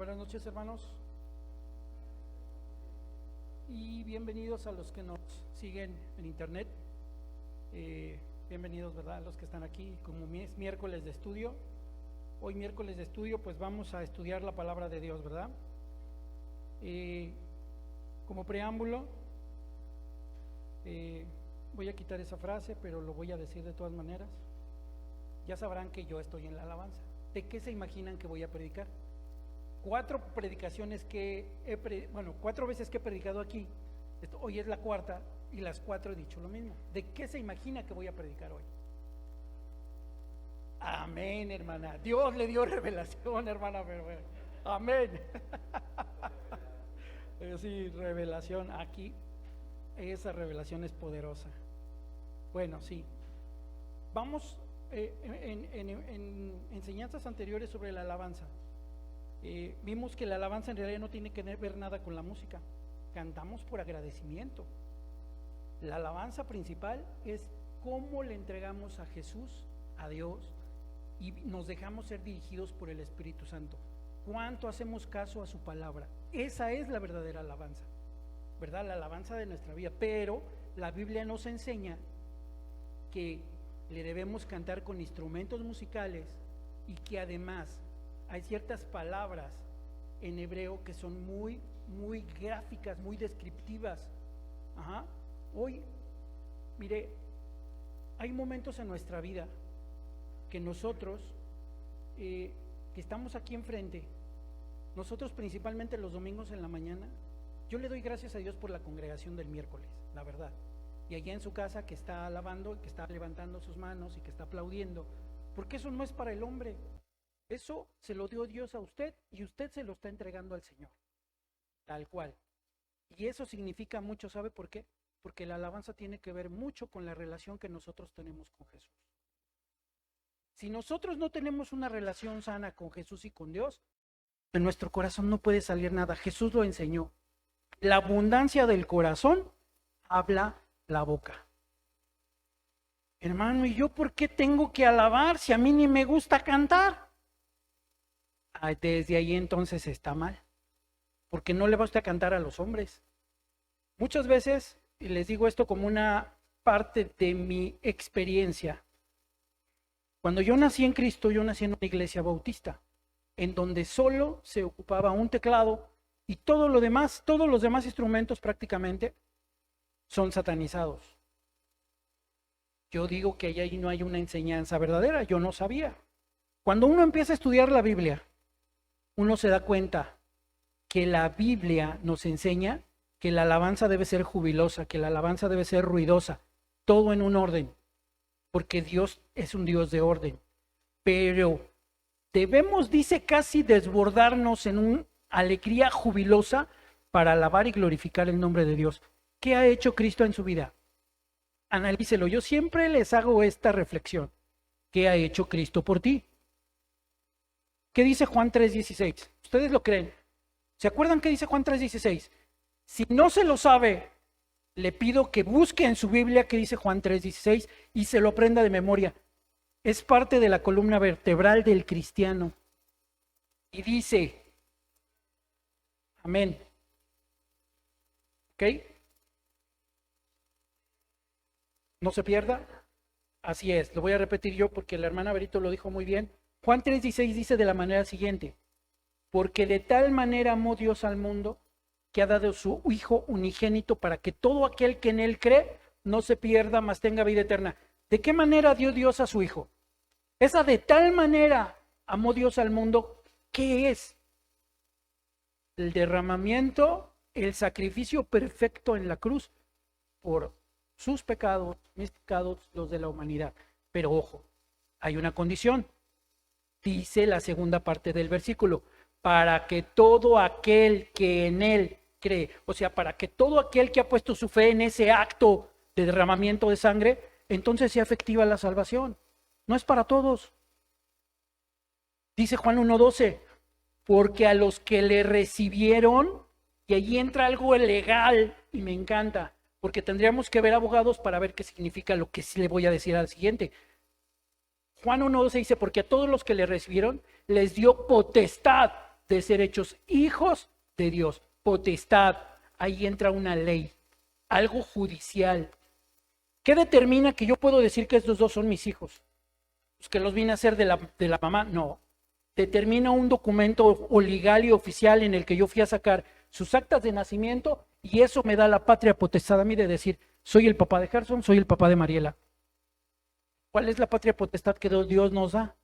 Buenas noches, hermanos, y bienvenidos a los que nos siguen en internet. Bienvenidos, ¿verdad?, a los que están aquí. Como es miércoles de estudio, hoy miércoles de estudio, pues vamos a estudiar la palabra de Dios, ¿verdad? Como preámbulo, voy a quitar esa frase, pero lo voy a decir de todas maneras. Ya sabrán que yo estoy en la alabanza. ¿De qué se imaginan que voy a predicar? 4 predicaciones que 4 veces que he predicado aquí. Hoy es la cuarta y las 4 he dicho lo mismo. ¿De qué se imagina que voy a predicar hoy? Amén, hermana. Dios le dio revelación, hermana, pero bueno. Amén. Sí, revelación aquí. Esa revelación es poderosa. Bueno, sí. Vamos en enseñanzas anteriores sobre la alabanza. Vimos que la alabanza en realidad no tiene que ver nada con la música. Cantamos por agradecimiento. La alabanza principal es cómo le entregamos a Jesús, a Dios, y nos dejamos ser dirigidos por el Espíritu Santo. Cuánto hacemos caso a su palabra. Esa es la verdadera alabanza, ¿verdad? La alabanza de nuestra vida. Pero la Biblia nos enseña que le debemos cantar con instrumentos musicales y que además hay ciertas palabras en hebreo que son muy gráficas, muy descriptivas. Hoy, mire, hay momentos en nuestra vida que nosotros, que estamos aquí enfrente, nosotros principalmente los domingos en la mañana, yo le doy gracias a Dios por la congregación del miércoles, la verdad. Y allá en su casa que está alabando, que está levantando sus manos y que está aplaudiendo, porque eso no es para el hombre. Eso se lo dio Dios a usted y usted se lo está entregando al Señor, tal cual. Y eso significa mucho, ¿sabe por qué? Porque la alabanza tiene que ver mucho con la relación que nosotros tenemos con Jesús. Si nosotros no tenemos una relación sana con Jesús y con Dios, de nuestro corazón no puede salir nada. Jesús lo enseñó. La abundancia del corazón habla la boca. Hermano, ¿y yo por qué tengo que alabar si a mí ni me gusta cantar? Desde ahí entonces está mal, porque no le va usted a cantar a los hombres. Muchas veces, y les digo esto como una parte de mi experiencia, cuando yo nací en Cristo, yo nací en una iglesia bautista, en donde solo se ocupaba un teclado y todo lo demás, todos los demás instrumentos prácticamente son satanizados. Yo digo que ahí no hay una enseñanza verdadera, yo no sabía. Cuando uno empieza a estudiar la Biblia, uno se da cuenta que la Biblia nos enseña que la alabanza debe ser jubilosa, que la alabanza debe ser ruidosa, todo en un orden, porque Dios es un Dios de orden. Pero debemos, dice, casi desbordarnos en una alegría jubilosa para alabar y glorificar el nombre de Dios. ¿Qué ha hecho Cristo en su vida? Analícelo. Yo siempre les hago esta reflexión. ¿Qué ha hecho Cristo por ti? ¿Qué dice Juan 3:16? ¿Ustedes lo creen? ¿Se acuerdan qué dice Juan 3:16? Si no se lo sabe, le pido que busque en su Biblia qué dice Juan 3:16 y se lo aprenda de memoria. Es parte de la columna vertebral del cristiano. Y dice, amén. ¿Ok? No se pierda. Así es, lo voy a repetir yo porque la hermana Berito lo dijo muy bien. Juan 3:16 dice de la manera siguiente: porque de tal manera amó Dios al mundo que ha dado su Hijo unigénito para que todo aquel que en él cree no se pierda, mas tenga vida eterna. ¿De qué manera dio Dios a su Hijo? Esa de tal manera amó Dios al mundo, ¿qué es? El derramamiento, el sacrificio perfecto en la cruz por sus pecados, mis pecados, los de la humanidad. Pero ojo, hay una condición. Dice la segunda parte del versículo, para que todo aquel que en él cree, o sea, para que todo aquel que ha puesto su fe en ese acto de derramamiento de sangre, entonces sea efectiva la salvación. No es para todos. Dice Juan 1:12, porque a los que le recibieron, y allí entra algo legal y me encanta, porque tendríamos que ver abogados para ver qué significa lo que sí le voy a decir al siguiente. Juan 1:12 dice, porque a todos los que le recibieron les dio potestad de ser hechos hijos de Dios. Potestad, ahí entra una ley, algo judicial. ¿Qué determina que yo puedo decir que estos dos son mis hijos? Pues que los vine a hacer de la mamá. No. Determina un documento o legal y oficial en el que yo fui a sacar sus actas de nacimiento y eso me da la patria potestad a mí de decir, soy el papá de Gerson, soy el papá de Mariela. ¿Cuál es la patria potestad que Dios nos da?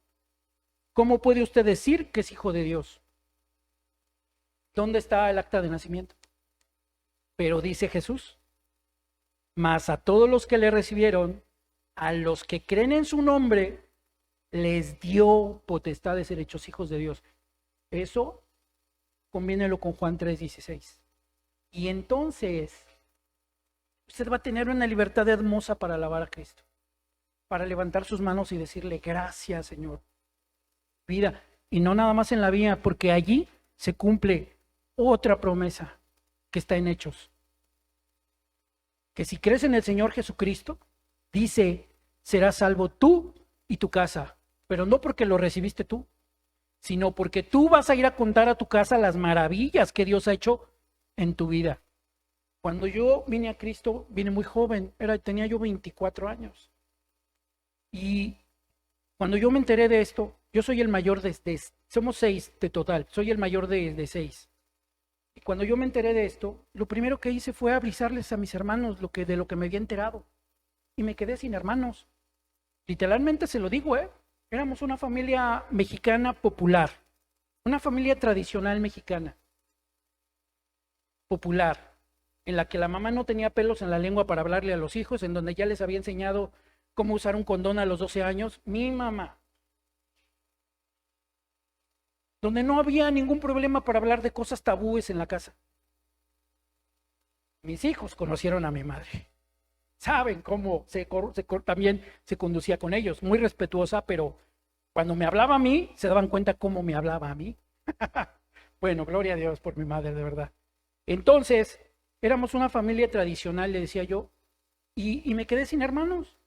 ¿Cómo puede usted decir que es hijo de Dios? ¿Dónde está el acta de nacimiento? Pero dice Jesús, mas a todos los que le recibieron, a los que creen en su nombre, les dio potestad de ser hechos hijos de Dios. Eso combínelo con Juan 3:16. Y entonces, usted va a tener una libertad hermosa para alabar a Cristo, para levantar sus manos y decirle, gracias, Señor. Vida, y no nada más en la vida, porque allí se cumple otra promesa que está en Hechos. Que si crees en el Señor Jesucristo, dice, serás salvo tú y tu casa, pero no porque lo recibiste tú, sino porque tú vas a ir a contar a tu casa las maravillas que Dios ha hecho en tu vida. Cuando yo vine a Cristo, vine muy joven, tenía yo 24 años. Y cuando yo me enteré de esto, yo soy el mayor somos 6 de total, soy el mayor de 6. Y cuando yo me enteré de esto, lo primero que hice fue avisarles a mis hermanos de lo que me había enterado. Y me quedé sin hermanos. Literalmente se lo digo, éramos una familia mexicana popular, una familia tradicional mexicana, popular, en la que la mamá no tenía pelos en la lengua para hablarle a los hijos, en donde ya les había enseñado cómo usar un condón a los 12 años, mi mamá. Donde no había ningún problema para hablar de cosas tabúes en la casa. Mis hijos conocieron a mi madre. Saben cómo también se conducía con ellos, muy respetuosa, pero cuando me hablaba a mí, se daban cuenta cómo me hablaba a mí. Bueno, gloria a Dios por mi madre, de verdad. Entonces, éramos una familia tradicional, le decía yo, y me quedé sin hermanos.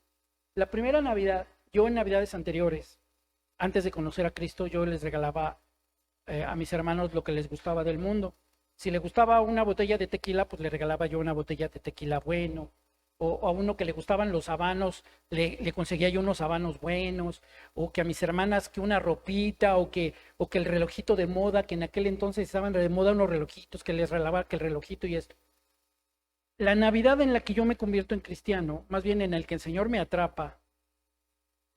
La primera Navidad, yo en Navidades anteriores, antes de conocer a Cristo, yo les regalaba a mis hermanos lo que les gustaba del mundo. Si le gustaba una botella de tequila, pues le regalaba yo una botella de tequila bueno. O a uno que le gustaban los habanos, le conseguía yo unos habanos buenos. O que a mis hermanas que una ropita, o que el relojito de moda, que en aquel entonces estaban de moda unos relojitos, que les regalaba que el relojito y esto. La Navidad en la que yo me convierto en cristiano, más bien en el que el Señor me atrapa,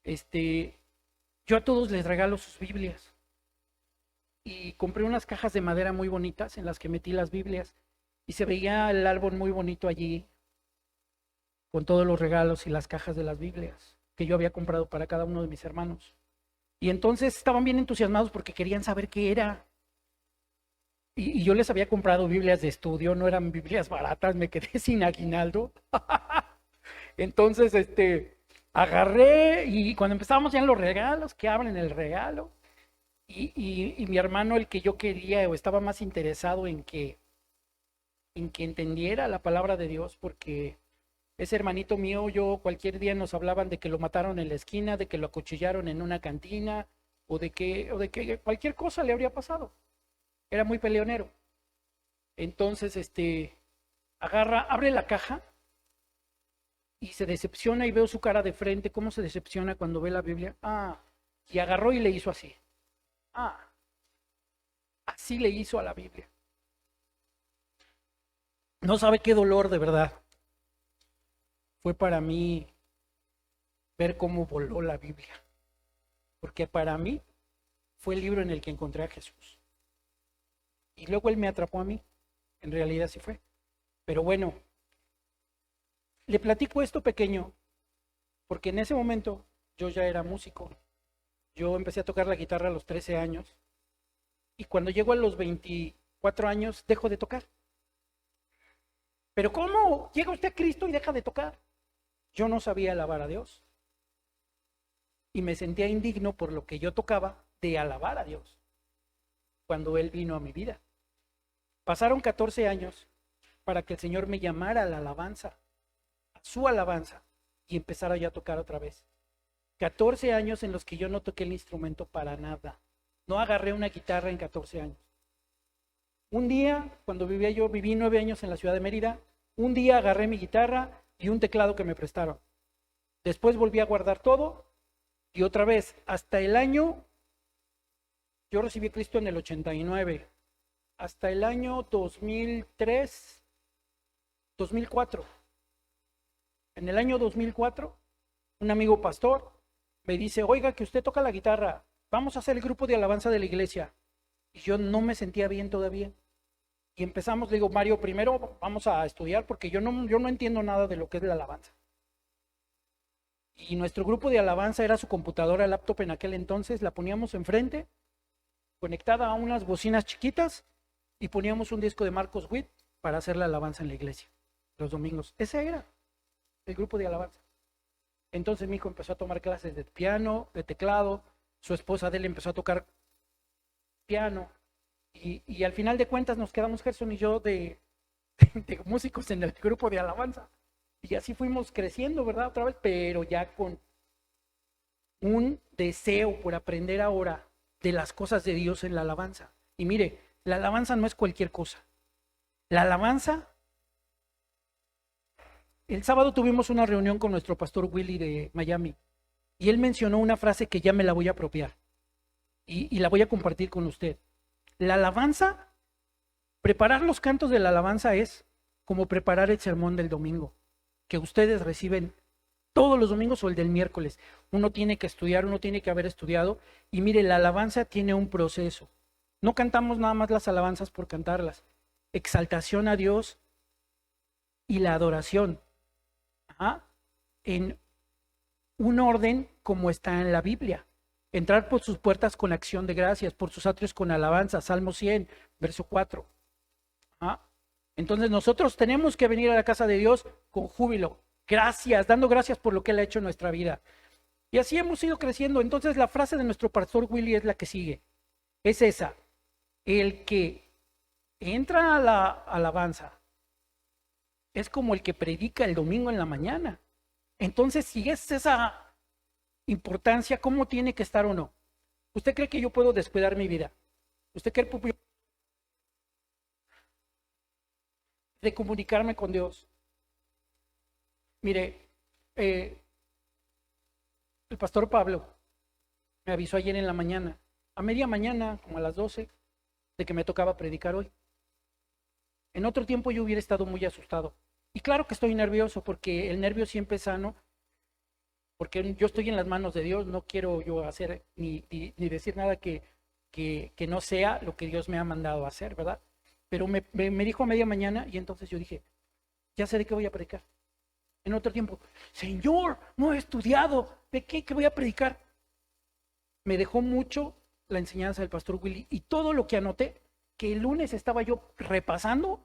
yo a todos les regalo sus Biblias. Y compré unas cajas de madera muy bonitas en las que metí las Biblias. Y se veía el árbol muy bonito allí, con todos los regalos y las cajas de las Biblias que yo había comprado para cada uno de mis hermanos. Y entonces estaban bien entusiasmados porque querían saber qué era. Y yo les había comprado Biblias de estudio, no eran Biblias baratas, me quedé sin aguinaldo. Entonces, agarré y cuando empezábamos ya en los regalos, que abren el regalo, y mi hermano, el que yo quería o estaba más interesado en que entendiera la palabra de Dios, porque ese hermanito mío, yo cualquier día nos hablaban de que lo mataron en la esquina, de que lo acuchillaron en una cantina, o de que cualquier cosa le habría pasado. Era muy peleonero. Entonces, abre la caja y se decepciona y veo su cara de frente, cómo se decepciona cuando ve la Biblia. Y agarró y le hizo así. Así le hizo a la Biblia. No sabe qué dolor de verdad fue para mí ver cómo voló la Biblia. Porque para mí fue el libro en el que encontré a Jesús. Y luego él me atrapó a mí. En realidad sí fue. Pero bueno, le platico esto pequeño, porque en ese momento yo ya era músico. Yo empecé a tocar la guitarra a los 13 años. Y cuando llego a los 24 años, dejo de tocar. ¿Pero cómo? Llega usted a Cristo y deja de tocar. Yo no sabía alabar a Dios. Y me sentía indigno por lo que yo tocaba de alabar a Dios cuando Él vino a mi vida. Pasaron 14 años para que el Señor me llamara a la alabanza, a su alabanza, y empezara ya a tocar otra vez. 14 años en los que yo no toqué el instrumento para nada. No agarré una guitarra en 14 años. Un día, cuando viví 9 años en la ciudad de Mérida, un día agarré mi guitarra y un teclado que me prestaron. Después volví a guardar todo y otra vez, hasta el año, yo recibí a Cristo en el 89, hasta el año 2003, 2004. En el año 2004, un amigo pastor me dice, oiga, que usted toca la guitarra, vamos a hacer el grupo de alabanza de la iglesia. Y yo no me sentía bien todavía. Y empezamos, le digo, Mario, primero vamos a estudiar porque yo no entiendo nada de lo que es la alabanza. Y nuestro grupo de alabanza era su computadora, laptop en aquel entonces, la poníamos enfrente, conectada a unas bocinas chiquitas, y poníamos un disco de Marcos Witt para hacer la alabanza en la iglesia, los domingos. Ese era el grupo de alabanza. Entonces mi hijo empezó a tomar clases de piano, de teclado, su esposa de él empezó a tocar piano, y al final de cuentas nos quedamos Gerson y yo de músicos en el grupo de alabanza. Y así fuimos creciendo, ¿verdad? Otra vez, pero ya con un deseo por aprender ahora de las cosas de Dios en la alabanza. Y mire, la alabanza no es cualquier cosa. La alabanza, el sábado tuvimos una reunión con nuestro pastor Willy de Miami y él mencionó una frase que ya me la voy a apropiar y la voy a compartir con usted. La alabanza, preparar los cantos de la alabanza es como preparar el sermón del domingo, que ustedes reciben todos los domingos o el del miércoles. Uno tiene que estudiar, uno tiene que haber estudiado. Y mire, la alabanza tiene un proceso. No cantamos nada más las alabanzas por cantarlas. Exaltación a Dios y la adoración. En un orden como está en la Biblia. Entrar por sus puertas con acción de gracias, por sus atrios con alabanza. Salmo 100, verso 4. Entonces nosotros tenemos que venir a la casa de Dios con júbilo, gracias, dando gracias por lo que Él ha hecho en nuestra vida. Y así hemos ido creciendo. Entonces la frase de nuestro pastor Willy es la que sigue. Es esa: el que entra a la alabanza es como el que predica el domingo en la mañana. Entonces, si es esa importancia, ¿cómo tiene que estar o no? ¿Usted cree que yo puedo descuidar mi vida? ¿Usted cree de comunicarme con Dios? Mire, el pastor Pablo me avisó ayer en la mañana, a media mañana, como a las 12, de que me tocaba predicar hoy. En otro tiempo yo hubiera estado muy asustado. Y claro que estoy nervioso, porque el nervio siempre es sano, porque yo estoy en las manos de Dios, no quiero yo hacer ni decir nada que no sea lo que Dios me ha mandado a hacer, ¿verdad? Pero me dijo a media mañana y entonces yo dije, ya sé de qué voy a predicar. En otro tiempo, Señor, no he estudiado, ¿de qué voy a predicar? Me dejó mucho la enseñanza del pastor Willy y todo lo que anoté, que el lunes estaba yo repasando,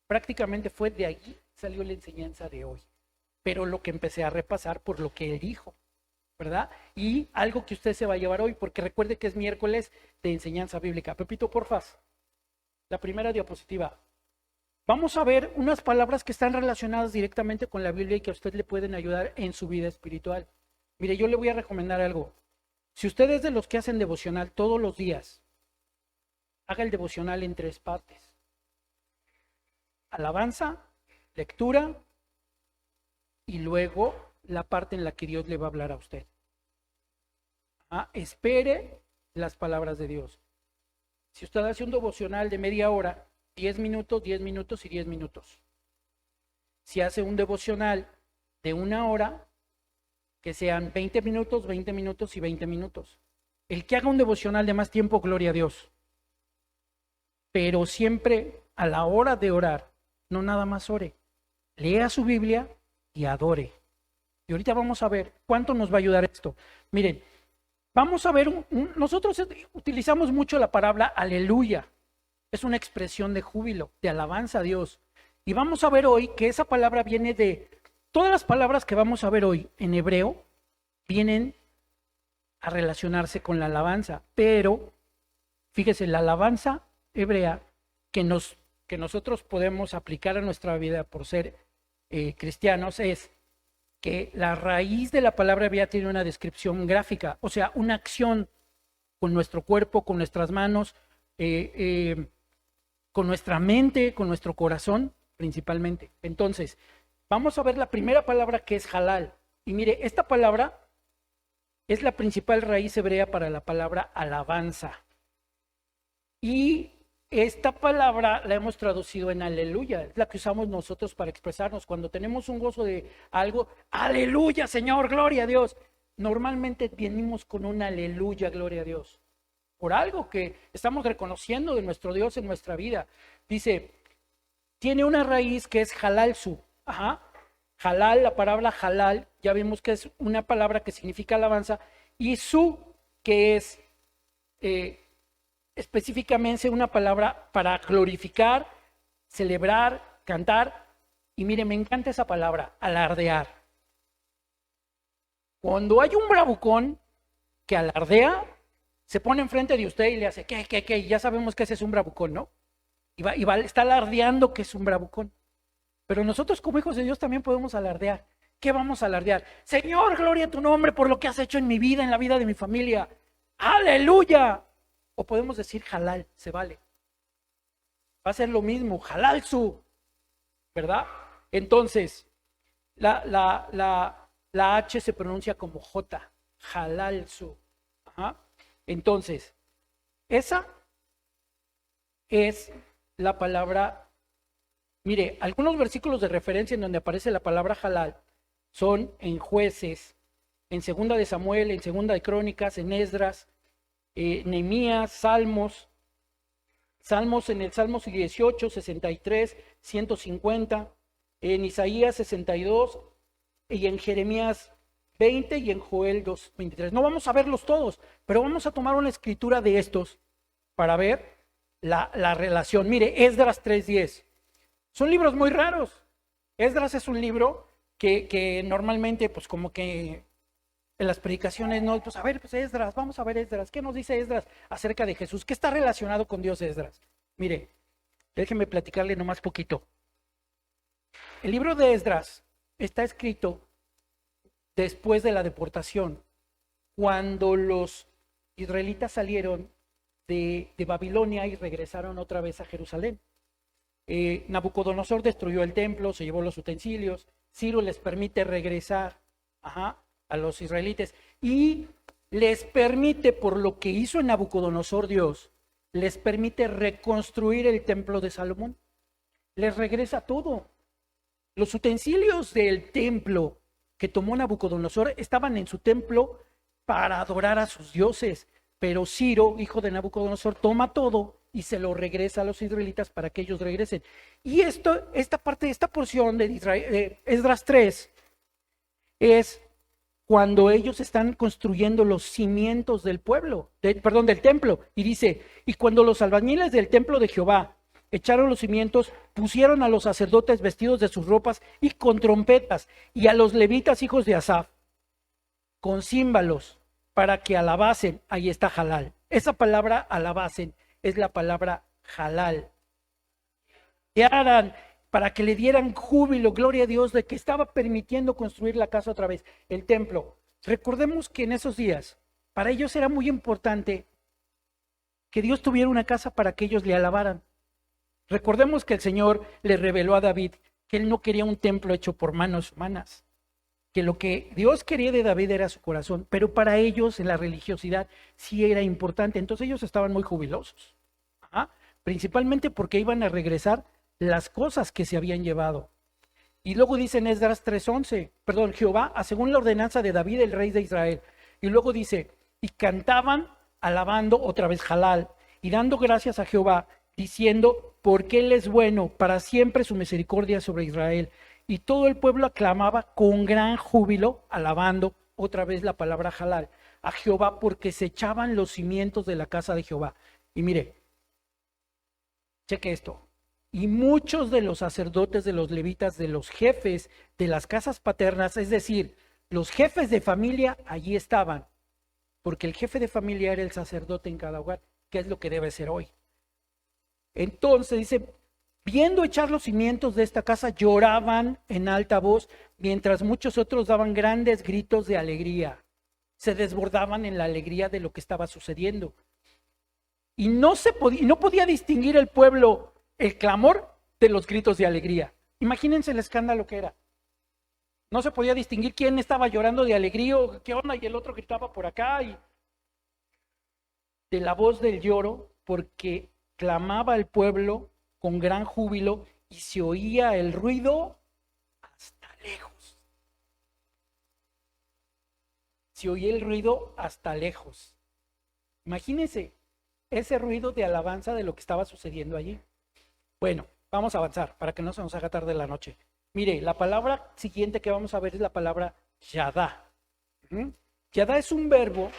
prácticamente fue de allí salió la enseñanza de hoy. Pero lo que empecé a repasar por lo que él dijo, ¿verdad? Y algo que usted se va a llevar hoy, porque recuerde que es miércoles de enseñanza bíblica. Pepito, porfas, la primera diapositiva. Vamos a ver unas palabras que están relacionadas directamente con la Biblia y que a usted le pueden ayudar en su vida espiritual. Mire, yo le voy a recomendar algo. Si usted es de los que hacen devocional todos los días, haga el devocional en 3 partes. Alabanza, lectura y luego la parte en la que Dios le va a hablar a usted. Espere las palabras de Dios. Si usted hace un devocional de media hora, 10 minutos, 10 minutos y 10 minutos. Si hace un devocional de 1 hora, que sean 20 minutos, 20 minutos y 20 minutos. El que haga un devocional de más tiempo, gloria a Dios. Pero siempre a la hora de orar, no nada más ore. Lea su Biblia y adore. Y ahorita vamos a ver cuánto nos va a ayudar esto. Miren, vamos a ver, nosotros utilizamos mucho la palabra aleluya. Es una expresión de júbilo, de alabanza a Dios. Y vamos a ver hoy que esa palabra viene de, todas las palabras que vamos a ver hoy en hebreo vienen a relacionarse con la alabanza. Pero, fíjese, la alabanza hebrea que nosotros podemos aplicar a nuestra vida por ser cristianos es que la raíz de la palabra hebrea tiene una descripción gráfica, o sea, una acción con nuestro cuerpo, con nuestras manos, con nuestra mente, con nuestro corazón principalmente. Entonces, vamos a ver la primera palabra que es halal. Y mire, esta palabra es la principal raíz hebrea para la palabra alabanza. Y esta palabra la hemos traducido en aleluya, es la que usamos nosotros para expresarnos. Cuando tenemos un gozo de algo, aleluya, Señor, gloria a Dios. Normalmente venimos con un aleluya, gloria a Dios, por algo que estamos reconociendo de nuestro Dios en nuestra vida. Dice, tiene una raíz que es halalsu. Halal, la palabra halal, ya vimos que es una palabra que significa alabanza, y su, que es específicamente una palabra para glorificar, celebrar, cantar. Y mire, me encanta esa palabra, alardear. Cuando hay un bravucón que alardea, se pone enfrente de usted y le hace, ¿qué? Ya sabemos que ese es un bravucón, ¿no? Está alardeando que es un bravucón. Pero nosotros como hijos de Dios también podemos alardear. ¿Qué vamos a alardear? Señor, gloria a tu nombre por lo que has hecho en mi vida, en la vida de mi familia. ¡Aleluya! O podemos decir halal, se vale. Va a ser lo mismo, halal su, ¿verdad? Entonces, la H se pronuncia como J, halal su. Entonces, esa es la palabra. Mire, algunos versículos de referencia en donde aparece la palabra halal son en Jueces, en Segunda de Samuel, en Segunda de Crónicas, en Esdras, Nehemías, Salmos en el Salmos 18, 63, 150, en Isaías 62 y en Jeremías 20 y en Joel 2, 23. No vamos a verlos todos, pero vamos a tomar una escritura de estos para ver la relación. Mire, Esdras 3:10. Son libros muy raros. Esdras es un libro que normalmente, pues como que en las predicaciones, no, pues a ver, pues Esdras, vamos a ver Esdras. ¿Qué nos dice Esdras acerca de Jesús? ¿Qué está relacionado con Dios Esdras? Mire, déjeme platicarle nomás poquito. El libro de Esdras está escrito después de la deportación, cuando los israelitas salieron de Babilonia y regresaron otra vez a Jerusalén. Nabucodonosor destruyó el templo, se llevó los utensilios. Ciro les permite regresar a los israelitas y les permite, por lo que hizo en Nabucodonosor Dios, les permite reconstruir el templo de Salomón. Les regresa todo. Los utensilios del templo que tomó Nabucodonosor estaban en su templo para adorar a sus dioses, pero Ciro, hijo de Nabucodonosor, toma todo y se lo regresa a los israelitas para que ellos regresen. Y esta porción de Esdras 3 es cuando ellos están construyendo los cimientos del del templo. Y dice, y cuando los albañiles del templo de Jehová echaron los cimientos, pusieron a los sacerdotes vestidos de sus ropas y con trompetas, y a los levitas hijos de Asaf, con címbalos, para que alabasen. Ahí está halal. Esa palabra alabasen es la palabra halal. Y harán para que le dieran júbilo, gloria a Dios, de que estaba permitiendo construir la casa otra vez, el templo. Recordemos que en esos días, para ellos era muy importante que Dios tuviera una casa para que ellos le alabaran. Recordemos que el Señor le reveló a David que él no quería un templo hecho por manos humanas, que lo que Dios quería de David era su corazón, pero para ellos en la religiosidad sí era importante. Entonces ellos estaban muy jubilosos, principalmente porque iban a regresar las cosas que se habían llevado. Y luego dice en Esdras 3:11, Jehová, según la ordenanza de David, el rey de Israel. Y luego dice, y cantaban alabando otra vez halal y dando gracias a Jehová, diciendo, porque él es bueno, para siempre su misericordia sobre Israel. Y todo el pueblo aclamaba con gran júbilo, alabando otra vez la palabra halal a Jehová, porque se echaban los cimientos de la casa de Jehová. Y mire, cheque esto. Y muchos de los sacerdotes, de los levitas, de los jefes de las casas paternas, es decir, los jefes de familia, allí estaban, porque el jefe de familia era el sacerdote en cada hogar, que es lo que debe ser hoy. Entonces dice, viendo echar los cimientos de esta casa, lloraban en alta voz, mientras muchos otros daban grandes gritos de alegría. Se desbordaban en la alegría de lo que estaba sucediendo. Y no podía distinguir el pueblo el clamor de los gritos de alegría. Imagínense el escándalo que era. No se podía distinguir quién estaba llorando de alegría o qué onda, y el otro gritaba por acá, y de la voz del lloro, porque clamaba el pueblo con gran júbilo y se oía el ruido hasta lejos. Se oía el ruido hasta lejos. Imagínense ese ruido de alabanza de lo que estaba sucediendo allí. Bueno, vamos a avanzar para que no se nos haga tarde la noche. Mire, la palabra siguiente que vamos a ver es la palabra yadá. Yadá es un verbo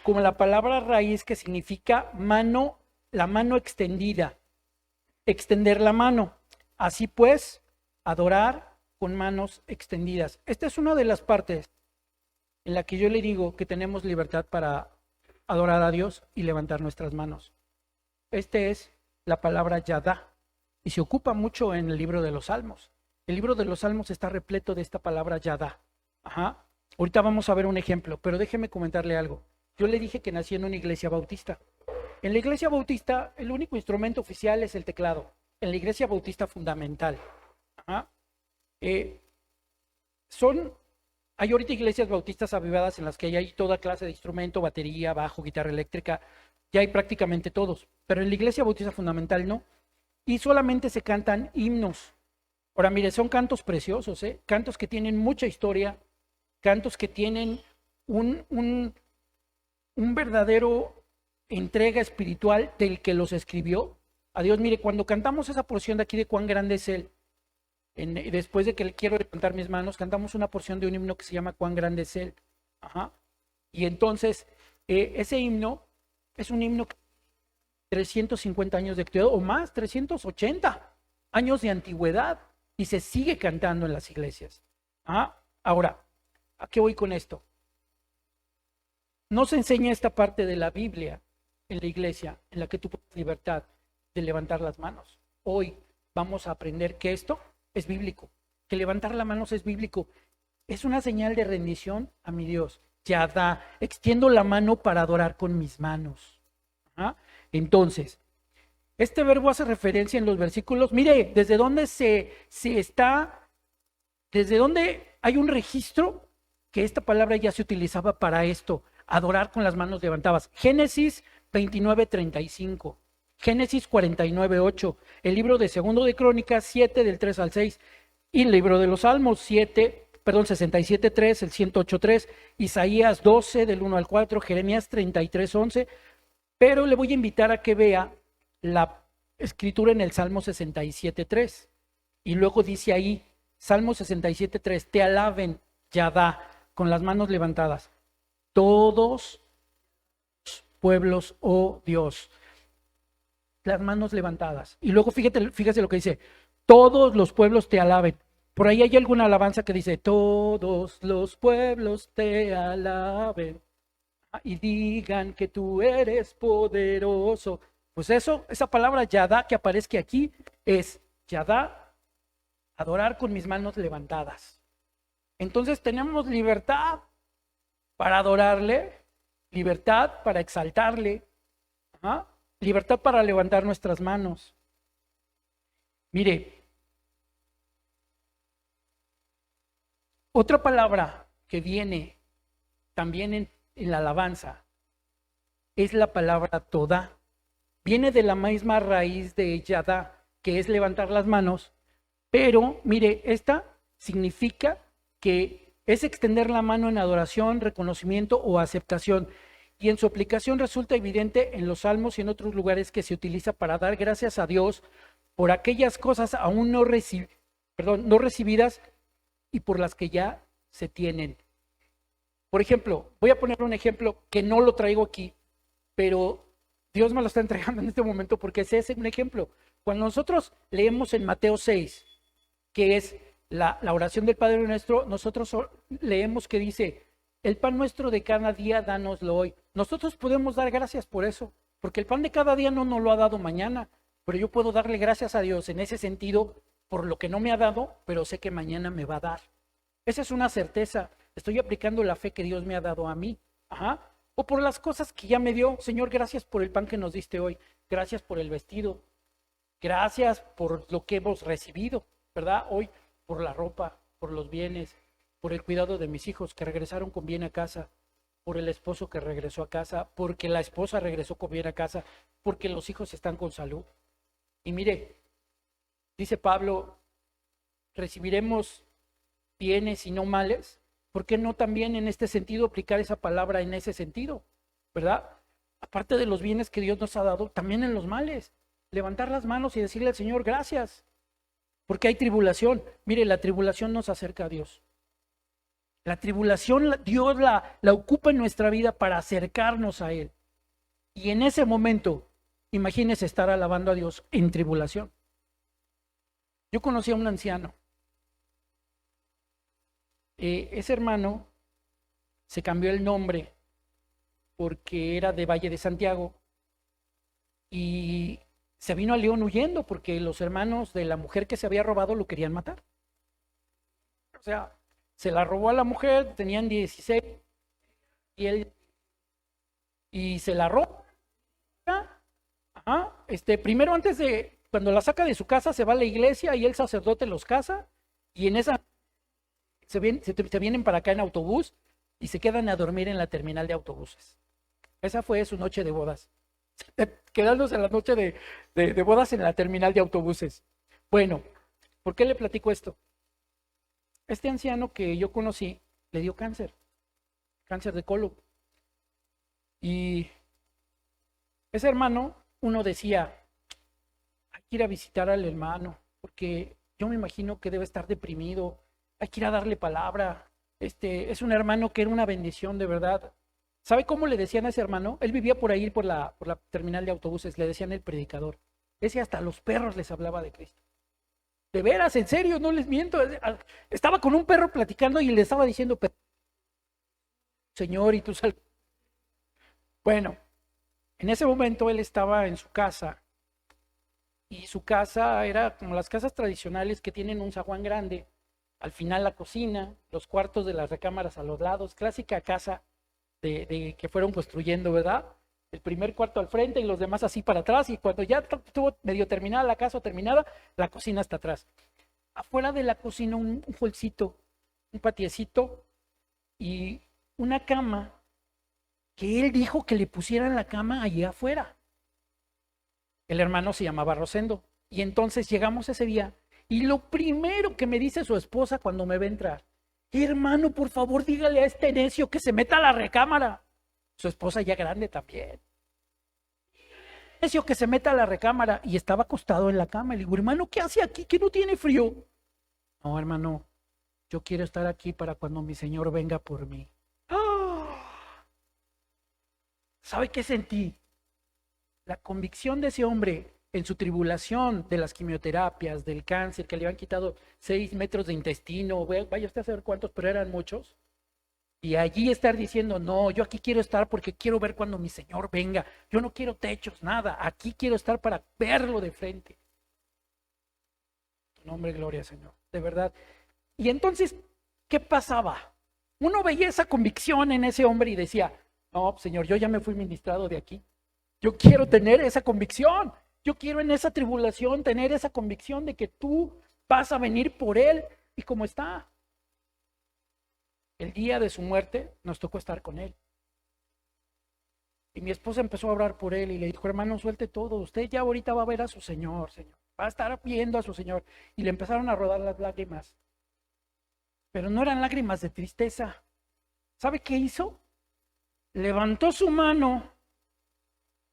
como la palabra raíz que significa mano, la mano extendida, extender la mano. Así pues, adorar con manos extendidas. Esta es una de las partes en la que yo le digo que tenemos libertad para adorar a Dios y levantar nuestras manos. Este es la palabra yadá y se ocupa mucho en el libro de los Salmos. El libro de los Salmos está repleto de esta palabra yadá. Ahorita vamos a ver un ejemplo, pero déjeme comentarle algo. Yo le dije que nací en una iglesia bautista. En la iglesia bautista, el único instrumento oficial es el teclado. En la iglesia bautista fundamental. Hay ahorita iglesias bautistas avivadas en las que hay toda clase de instrumento, batería, bajo, guitarra eléctrica. Ya hay prácticamente todos. Pero en la iglesia bautista fundamental no. Y solamente se cantan himnos. Ahora, mire, son cantos preciosos, cantos que tienen mucha historia, cantos que tienen un verdadero entrega espiritual del que los escribió. A Dios, mire, cuando cantamos esa porción de aquí de cuán grande es Él, después de que le quiero levantar mis manos, cantamos una porción de un himno que se llama cuán grande es Él. Y entonces, ese himno es un himno que 350 años de antigüedad, o más, 380 años de antigüedad, y se sigue cantando en las iglesias. Ahora, ¿a qué voy con esto? No se enseña esta parte de la Biblia en la iglesia en la que tú tienes libertad de levantar las manos. Hoy vamos a aprender que esto es bíblico, que levantar las manos es bíblico. Es una señal de rendición a mi Dios. Yadá, extiendo la mano para adorar con mis manos. Entonces, este verbo hace referencia en los versículos. Mire, desde dónde desde dónde hay un registro que esta palabra ya se utilizaba para esto, adorar con las manos levantadas. Génesis 29:35, Génesis 49:8, el libro de Segundo de Crónicas 7 del 3 al 6 y el libro de los Salmos 67:3, el 108:3, Isaías 12 del 1 al 4, Jeremías 33:11. Pero le voy a invitar a que vea la escritura en el Salmo 67:3. Y luego dice ahí, Salmo 67:3, te alaben, Yadá, con las manos levantadas, todos los pueblos, oh Dios. Las manos levantadas. Y luego fíjese lo que dice, todos los pueblos te alaben. Por ahí hay alguna alabanza que dice, todos los pueblos te alaben y digan que tú eres poderoso. Pues esa palabra Yadá que aparezca aquí es Yadá, adorar con mis manos levantadas. Entonces tenemos libertad para adorarle, libertad para exaltarle, libertad para levantar nuestras manos. Mire, otra palabra que viene también en la alabanza es la palabra Todá. Viene de la misma raíz de Yadá, que es levantar las manos, pero mire, esta significa que es extender la mano en adoración, reconocimiento o aceptación. Y en su aplicación resulta evidente en los salmos y en otros lugares que se utiliza para dar gracias a Dios por aquellas cosas aún no recibidas y por las que ya se tienen. Por ejemplo, voy a poner un ejemplo que no lo traigo aquí, pero Dios me lo está entregando en este momento porque ese es un ejemplo. Cuando nosotros leemos en Mateo 6, que es la oración del Padre Nuestro, nosotros leemos que dice, el pan nuestro de cada día, dánoslo hoy. Nosotros podemos dar gracias por eso, porque el pan de cada día no nos lo ha dado mañana, pero yo puedo darle gracias a Dios en ese sentido por lo que no me ha dado, pero sé que mañana me va a dar. Esa es una certeza. Estoy aplicando la fe que Dios me ha dado a mí. O por las cosas que ya me dio. Señor, gracias por el pan que nos diste hoy. Gracias por el vestido. Gracias por lo que hemos recibido, ¿verdad? Hoy, por la ropa, por los bienes, por el cuidado de mis hijos que regresaron con bien a casa, por el esposo que regresó a casa, porque la esposa regresó con bien a casa, porque los hijos están con salud. Y mire, dice Pablo, recibiremos bienes y no males. ¿Por qué no también en este sentido aplicar esa palabra en ese sentido? ¿Verdad? Aparte de los bienes que Dios nos ha dado, también en los males. Levantar las manos y decirle al Señor, gracias. Porque hay tribulación. Mire, la tribulación nos acerca a Dios. La tribulación Dios la ocupa en nuestra vida para acercarnos a Él. Y en ese momento, imagínese estar alabando a Dios en tribulación. Yo conocí a un anciano. Ese hermano se cambió el nombre porque era de Valle de Santiago y se vino a León huyendo porque los hermanos de la mujer que se había robado lo querían matar. O sea, se la robó a la mujer, tenían 16 y se la robó. Ajá, primero antes de, cuando la saca de su casa, se va a la iglesia y el sacerdote los casa y en esa se vienen para acá en autobús y se quedan a dormir en la terminal de autobuses. Esa fue su noche de bodas. Quedándose en la noche de bodas en la terminal de autobuses. Bueno, ¿por qué le platico esto? Este anciano que yo conocí le dio cáncer de colon. Y ese hermano, uno decía, hay que ir a visitar al hermano, porque yo me imagino que debe estar deprimido, hay que ir a darle palabra. Es un hermano que era una bendición de verdad. ¿Sabe cómo le decían a ese hermano? Él vivía por ahí, por la terminal de autobuses, le decían el predicador. Ese hasta los perros les hablaba de Cristo. De veras, en serio, no les miento. Estaba con un perro platicando y le estaba diciendo, Señor, y tú sal. Bueno, en ese momento él estaba en su casa y su casa era como las casas tradicionales que tienen un zaguán grande. Al final la cocina, los cuartos de las recámaras a los lados, clásica casa de que fueron construyendo, ¿verdad? El primer cuarto al frente y los demás así para atrás, y cuando ya estuvo medio terminada la casa o terminada, la cocina está atrás. Afuera de la cocina un holcito, un patiecito y una cama que él dijo que le pusieran la cama allí afuera. El hermano se llamaba Rosendo y entonces llegamos ese día y lo primero que me dice su esposa cuando me ve entrar, hermano, por favor, dígale a este necio que se meta a la recámara. Su esposa ya grande también. Necio que se meta a la recámara y estaba acostado en la cama. Le digo, hermano, ¿qué hace aquí? ¿Que no tiene frío? No, hermano, yo quiero estar aquí para cuando mi Señor venga por mí. ¡Ah! ¿Sabe qué sentí? La convicción de ese hombre en su tribulación de las quimioterapias, del cáncer, que le habían quitado 6 metros de intestino, vaya usted a saber cuántos, pero eran muchos. Y allí estar diciendo, no, yo aquí quiero estar porque quiero ver cuando mi Señor venga. Yo no quiero techos, nada. Aquí quiero estar para verlo de frente. Tu nombre, gloria, Señor. De verdad. Y entonces, ¿qué pasaba? Uno veía esa convicción en ese hombre y decía, no, Señor, yo ya me fui ministrado de aquí. Yo quiero tener esa convicción. Yo quiero en esa tribulación tener esa convicción de que tú vas a venir por él. Y como está, el día de su muerte nos tocó estar con él. Y mi esposa empezó a orar por él y le dijo, hermano, suelte todo. Usted ya ahorita va a ver a su Señor, Señor. Va a estar viendo a su Señor. Y le empezaron a rodar las lágrimas. Pero no eran lágrimas de tristeza. ¿Sabe qué hizo? Levantó su mano,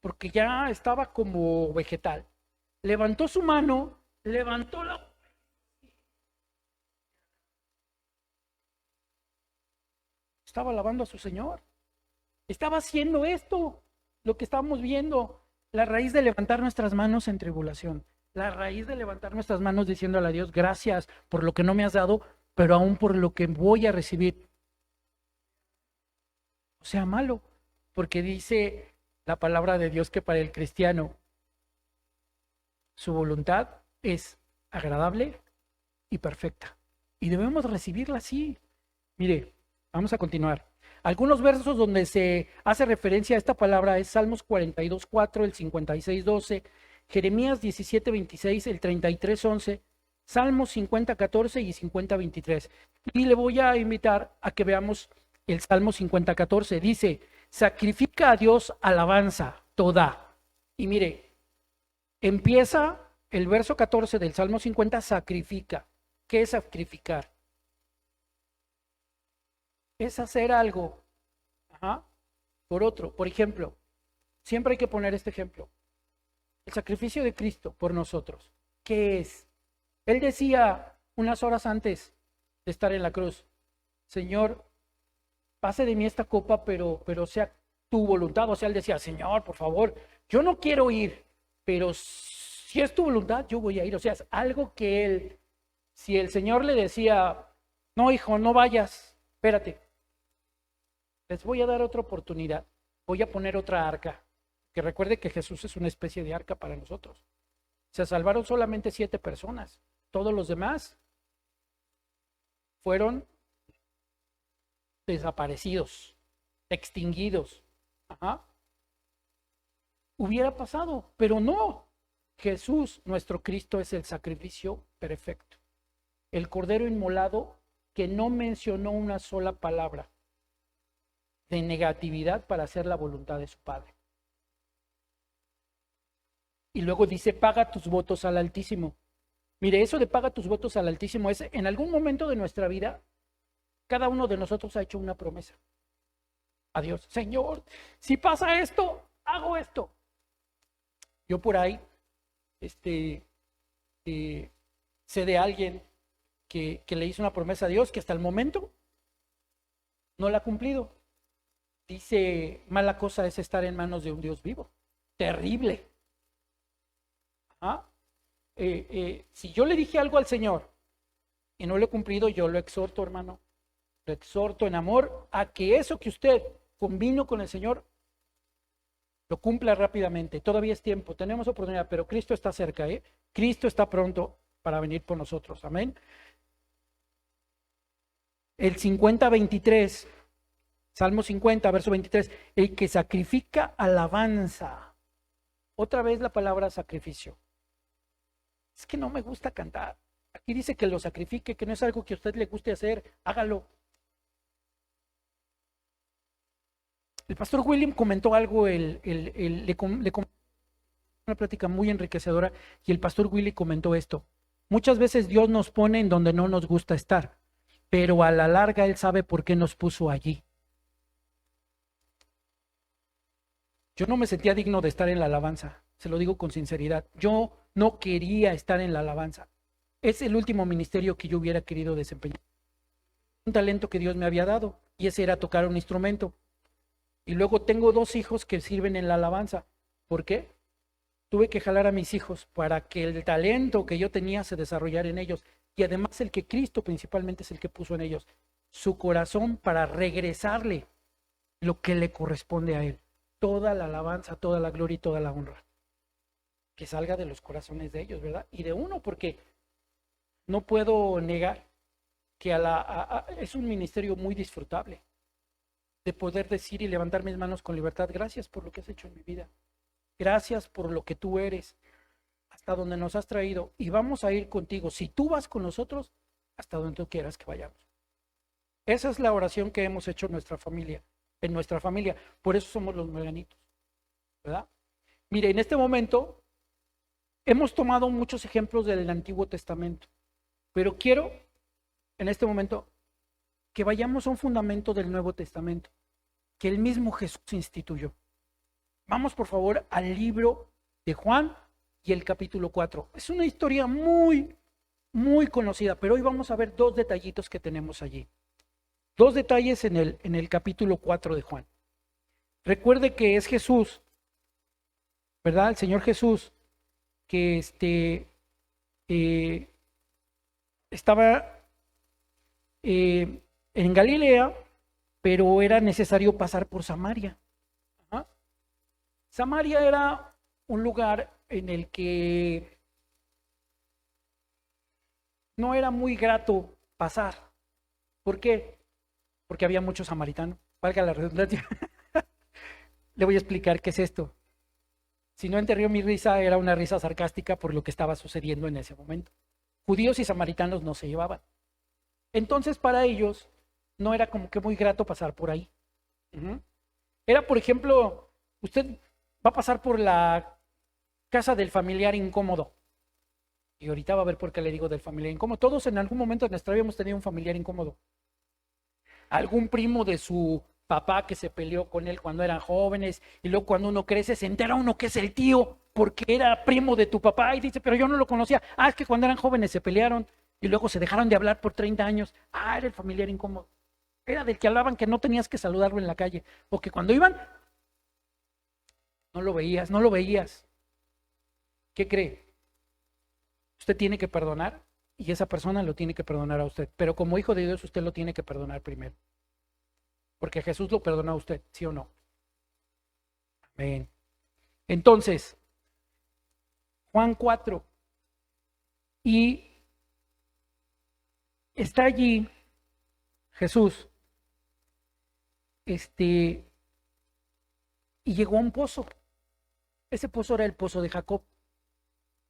porque ya estaba como vegetal. Levantó su mano, levantó la... Estaba alabando a su Señor. Estaba haciendo esto, lo que estamos viendo, la raíz de levantar nuestras manos en tribulación. La raíz de levantar nuestras manos diciéndole a Dios, gracias por lo que no me has dado, pero aún por lo que voy a recibir. O sea, malo, porque dice la palabra de Dios que para el cristiano su voluntad es agradable y perfecta. Y debemos recibirla así. Mire, vamos a continuar. Algunos versos donde se hace referencia a esta palabra es Salmos 42:4, el 56:12, Jeremías 17:26, el 33:11, Salmos 50:14 y 50:23. Y le voy a invitar a que veamos el Salmo 50:14. Dice, sacrifica a Dios alabanza toda. Y mire, empieza el verso 14 del Salmo 50, sacrifica. ¿Qué es sacrificar? Es hacer algo por otro. Por ejemplo, siempre hay que poner este ejemplo. El sacrificio de Cristo por nosotros. ¿Qué es? Él decía unas horas antes de estar en la cruz, Señor, pase de mí esta copa, pero sea tu voluntad. O sea, él decía, Señor, por favor, yo no quiero ir, pero si es tu voluntad, yo voy a ir. O sea, es algo que él, si el Señor le decía, no, hijo, no vayas, espérate, les voy a dar otra oportunidad, voy a poner otra arca, que recuerde que Jesús es una especie de arca para nosotros. Se salvaron solamente 7 personas, todos los demás fueron desaparecidos, extinguidos. Hubiera pasado, pero no. Jesús, nuestro Cristo, es el sacrificio perfecto. El cordero inmolado que no mencionó una sola palabra de negatividad para hacer la voluntad de su Padre. Y luego dice, paga tus votos al Altísimo. Mire, eso de paga tus votos al Altísimo es, en algún momento de nuestra vida, cada uno de nosotros ha hecho una promesa a Dios. Señor, si pasa esto, hago esto. Yo por ahí, sé de alguien que le hizo una promesa a Dios que hasta el momento no la ha cumplido. Dice, mala cosa es estar en manos de un Dios vivo. Terrible. Si yo le dije algo al Señor y no lo he cumplido, yo lo exhorto, hermano. Lo exhorto en amor a que eso que usted convino con el Señor lo cumpla rápidamente. Todavía es tiempo, tenemos oportunidad, pero Cristo está cerca, Cristo está pronto para venir por nosotros. Amén. El 50:23, Salmo 50, verso 23, el que sacrifica alabanza. Otra vez la palabra sacrificio. Es que no me gusta cantar. Aquí dice que lo sacrifique, que no es algo que a usted le guste hacer, hágalo. El pastor William comentó algo, le comentó una plática muy enriquecedora, y el pastor Willy comentó esto. Muchas veces Dios nos pone en donde no nos gusta estar, pero a la larga Él sabe por qué nos puso allí. Yo no me sentía digno de estar en la alabanza, se lo digo con sinceridad. Yo no quería estar en la alabanza. Es el último ministerio que yo hubiera querido desempeñar. Un talento que Dios me había dado, y ese era tocar un instrumento. Y luego tengo 2 hijos que sirven en la alabanza. ¿Por qué? Tuve que jalar a mis hijos para que el talento que yo tenía se desarrollara en ellos. Y además el que Cristo principalmente es el que puso en ellos. Su corazón para regresarle lo que le corresponde a Él. Toda la alabanza, toda la gloria y toda la honra. Que salga de los corazones de ellos, ¿verdad? Y de uno, porque no puedo negar que es un ministerio muy disfrutable. De poder decir y levantar mis manos con libertad, gracias por lo que has hecho en mi vida. Gracias por lo que tú eres, hasta donde nos has traído. Y vamos a ir contigo, si tú vas con nosotros, hasta donde tú quieras que vayamos. Esa es la oración que hemos hecho en nuestra familia. Por eso somos los Melanitos, ¿verdad? Mire, en este momento hemos tomado muchos ejemplos del Antiguo Testamento, pero quiero en este momento que vayamos a un fundamento del Nuevo Testamento, que el mismo Jesús instituyó. Vamos por favor al libro de Juan y el capítulo 4. Es una historia muy, muy conocida, pero hoy vamos a ver 2 detallitos que tenemos allí. 2 detalles en el capítulo 4 de Juan. Recuerde que es Jesús, ¿verdad? El Señor Jesús, que estaba en Galilea, pero era necesario pasar por Samaria. Samaria era un lugar en el que no era muy grato pasar. ¿Por qué? Porque había muchos samaritanos. Valga la redundancia. Le voy a explicar qué es esto. Si no entendió mi risa, era una risa sarcástica por lo que estaba sucediendo en ese momento. Judíos y samaritanos no se llevaban. Entonces, para ellos, no era como que muy grato pasar por ahí. Era, por ejemplo, usted va a pasar por la casa del familiar incómodo. Y ahorita va a ver por qué le digo del familiar incómodo. Todos en algún momento de nuestra vida hemos tenido un familiar incómodo. Algún primo de su papá que se peleó con él cuando eran jóvenes y luego cuando uno crece se entera uno que es el tío porque era primo de tu papá y dice, pero yo no lo conocía. Ah, es que cuando eran jóvenes se pelearon y luego se dejaron de hablar por 30 años. Ah, era el familiar incómodo. Era del que hablaban que no tenías que saludarlo en la calle o que cuando iban no lo veías. ¿Qué cree? Usted tiene que perdonar y esa persona lo tiene que perdonar a usted. Pero como hijo de Dios usted lo tiene que perdonar primero. Porque Jesús lo perdonó a usted, ¿sí o no? Amén. Entonces, Juan 4. Y está allí Jesús. Y llegó a un pozo. Ese pozo era el pozo de Jacob.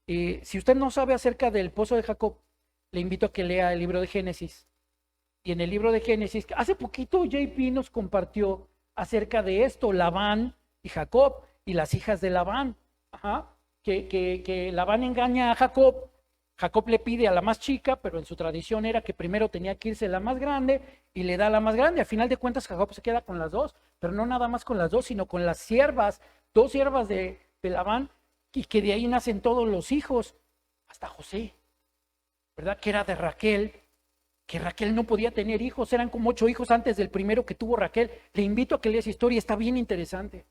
Si usted no sabe acerca del pozo de Jacob, le invito a que lea el libro de Génesis. Y en el libro de Génesis, hace poquito JP nos compartió acerca de esto, Labán y Jacob y las hijas de Labán. Que Labán engaña a Jacob. Jacob le pide a la más chica, pero en su tradición era que primero tenía que irse la más grande y le da la más grande. A final de cuentas Jacob se queda con las dos, pero no nada más con las dos, sino con las siervas, 2 siervas de Labán, y que de ahí nacen todos los hijos, hasta José, ¿verdad? Que era de Raquel, que Raquel no podía tener hijos, eran como 8 hijos antes del primero que tuvo Raquel. Le invito a que lea esa historia, está bien interesante.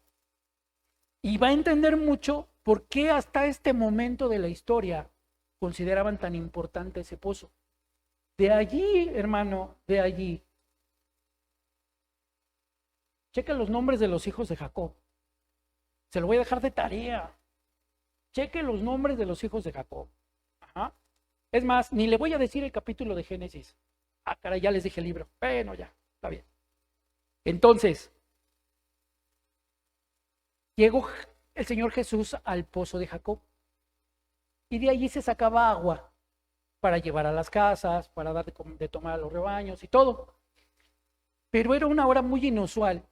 Y va a entender mucho por qué hasta este momento de la historia consideraban tan importante ese pozo. De allí, hermano, de allí. Checa los nombres de los hijos de Jacob. Se lo voy a dejar de tarea. Cheque los nombres de los hijos de Jacob. Es más, ni le voy a decir el capítulo de Génesis. Ah, caray, ya les dije el libro. Bueno, ya, está bien. Entonces, llegó el Señor Jesús al pozo de Jacob. Y de allí se sacaba agua para llevar a las casas, para dar de tomar a los rebaños y todo. Pero era una hora muy inusual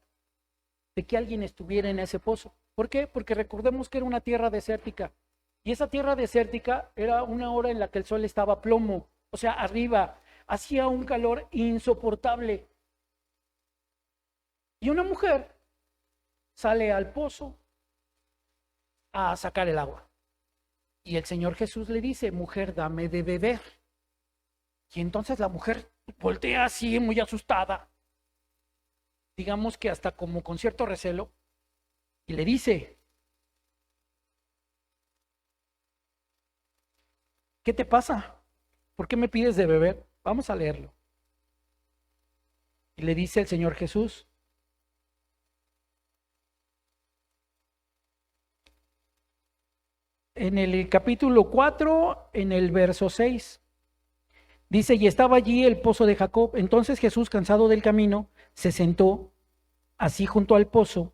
de que alguien estuviera en ese pozo. ¿Por qué? Porque recordemos que era una tierra desértica. Y esa tierra desértica era una hora en la que el sol estaba a plomo, o sea, arriba, hacía un calor insoportable. Y una mujer sale al pozo a sacar el agua. Y el Señor Jesús le dice, mujer, dame de beber. Y entonces la mujer voltea así, muy asustada, digamos que hasta como con cierto recelo, y le dice, ¿qué te pasa? ¿Por qué me pides de beber? Vamos a leerlo. Y le dice el Señor Jesús, en el capítulo 4, en el verso 6, dice, y estaba allí el pozo de Jacob. Entonces Jesús, cansado del camino, se sentó así junto al pozo,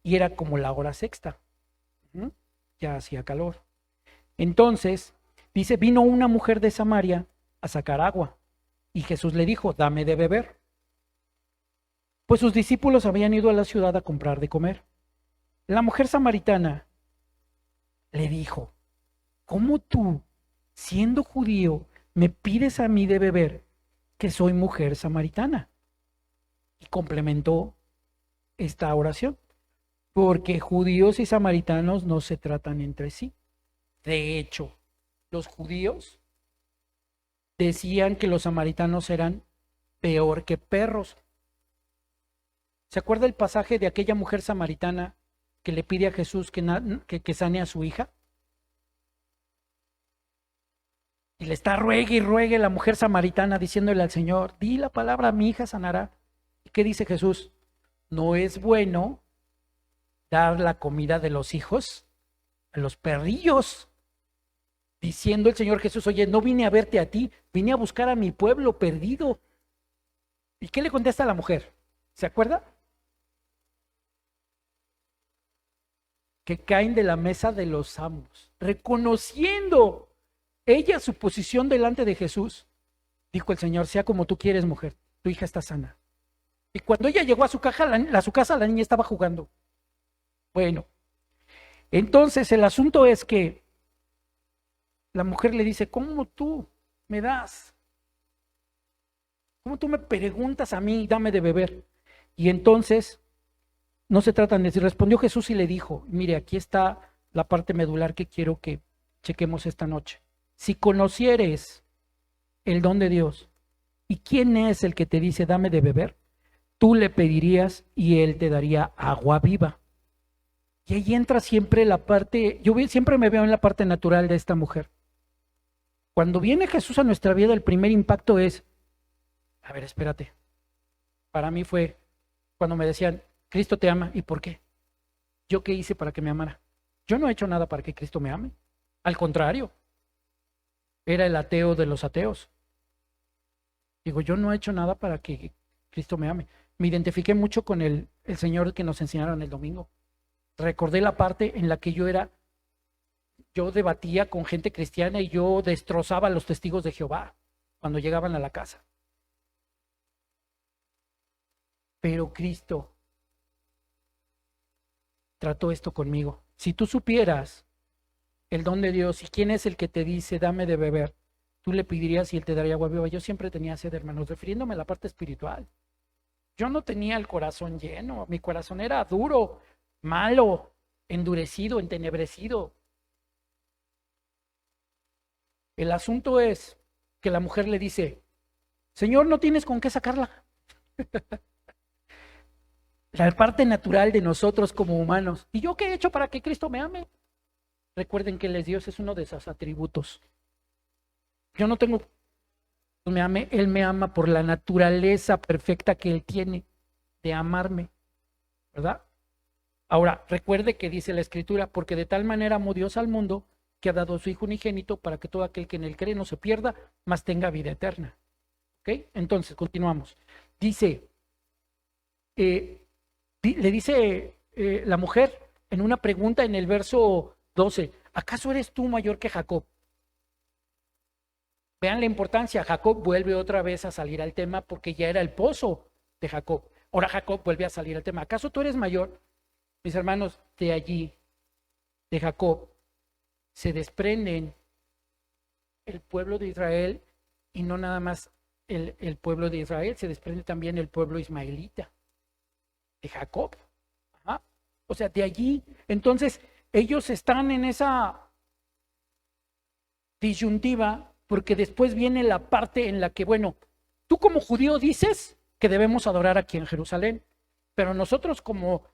y era como la hora sexta. Ya hacía calor. Entonces, dice, vino una mujer de Samaria a sacar agua, y Jesús le dijo, dame de beber. Pues sus discípulos habían ido a la ciudad a comprar de comer. La mujer samaritana le dijo, ¿cómo tú, siendo judío, me pides a mí de beber, que soy mujer samaritana? Y complementó esta oración, porque judíos y samaritanos no se tratan entre sí. De hecho, los judíos decían que los samaritanos eran peor que perros. ¿Se acuerda el pasaje de aquella mujer samaritana que le pide a Jesús que sane a su hija? Y le está ruegue y ruegue la mujer samaritana diciéndole al Señor, di la palabra, mi hija sanará. ¿Y qué dice Jesús? No es bueno dar la comida de los hijos a los perrillos. Diciendo el Señor Jesús, oye, no vine a verte a ti, vine a buscar a mi pueblo perdido. ¿Y qué le contesta a la mujer? ¿Se acuerda? que caen de la mesa de los amos. Reconociendo ella su posición delante de Jesús, dijo el Señor: sea como tú quieres, mujer, tu hija está sana. Y cuando ella llegó a su casa, la niña estaba jugando. Bueno, entonces el asunto es que la mujer le dice: ¿cómo tú me das? ¿Cómo tú me preguntas a mí, dame de beber? Y entonces, no se trata de decir, respondió Jesús y le dijo: mire, aquí está la parte medular que quiero que chequemos esta noche. Si conocieres el don de Dios y quién es el que te dice dame de beber, tú le pedirías y él te daría agua viva. Y ahí entra siempre la parte, siempre me veo en la parte natural de esta mujer. Cuando viene Jesús a nuestra vida, el primer impacto es: a ver, espérate. Para mí fue cuando me decían, Cristo te ama. ¿Y por qué? ¿Yo qué hice para que me amara? Yo no he hecho nada para que Cristo me ame. Al contrario, era el ateo de los ateos. Digo, yo no he hecho nada para que Cristo me ame. Me identifiqué mucho con el Señor que nos enseñaron el domingo. Recordé la parte en la que yo debatía con gente cristiana y yo destrozaba a los testigos de Jehová cuando llegaban a la casa. Pero Cristo trató esto conmigo. Si tú supieras el don de Dios y quién es el que te dice dame de beber, tú le pedirías y él te daría agua viva. Yo siempre tenía sed, hermanos, refiriéndome a la parte espiritual. Yo no tenía el corazón lleno, mi corazón era duro, malo, endurecido, entenebrecido. El asunto es que la mujer le dice: Señor, no tienes con qué sacarla. La parte natural de nosotros como humanos. ¿Y yo qué he hecho para que Cristo me ame? Recuerden que Él es Dios, es uno de sus atributos. Yo no tengo que me ame, Él me ama por la naturaleza perfecta que Él tiene de amarme, ¿verdad? Ahora, recuerde que dice la Escritura: porque de tal manera amó Dios al mundo, que ha dado a su Hijo unigénito, para que todo aquel que en Él cree no se pierda, mas tenga vida eterna. ¿Ok? Entonces, continuamos. Dice, le dice la mujer en una pregunta en el verso 12, ¿acaso eres tú mayor que Jacob? Vean la importancia. Jacob vuelve otra vez a salir al tema porque ya era el pozo de Jacob. Ahora Jacob vuelve a salir al tema. ¿Acaso tú eres mayor? Mis hermanos, de allí, de Jacob, se desprenden el pueblo de Israel, y no nada más el pueblo de Israel, se desprende también el pueblo ismaelita de Jacob. Ajá. O sea, de allí, entonces, ellos están en esa disyuntiva, porque después viene la parte en la que, bueno, tú como judío dices que debemos adorar aquí en Jerusalén, pero nosotros como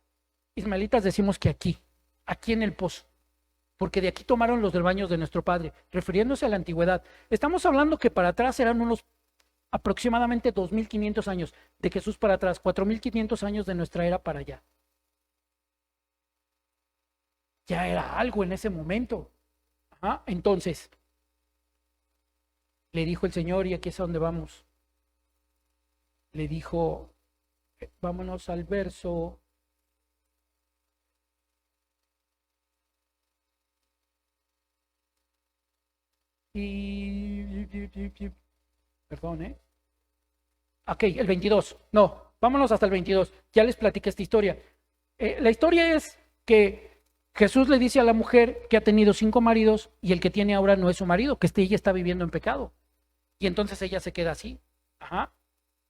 ismaelitas decimos que aquí en el pozo, porque de aquí tomaron los rebaños de nuestro padre, refiriéndose a la antigüedad. Estamos hablando que para atrás eran unos aproximadamente 2500 años, de Jesús para atrás, 4500 años de nuestra era para allá. Ya era algo en ese momento. Ajá. Entonces, le dijo el Señor, y aquí es a donde vamos. Le dijo, vámonos al verso. Perdón, Ok, el 22. No, vámonos hasta el 22. Ya les platiqué esta historia. La historia es que Jesús le dice a la mujer que ha tenido 5 maridos y el que tiene ahora no es su marido, que ella está viviendo en pecado. Y entonces ella se queda así. Ajá.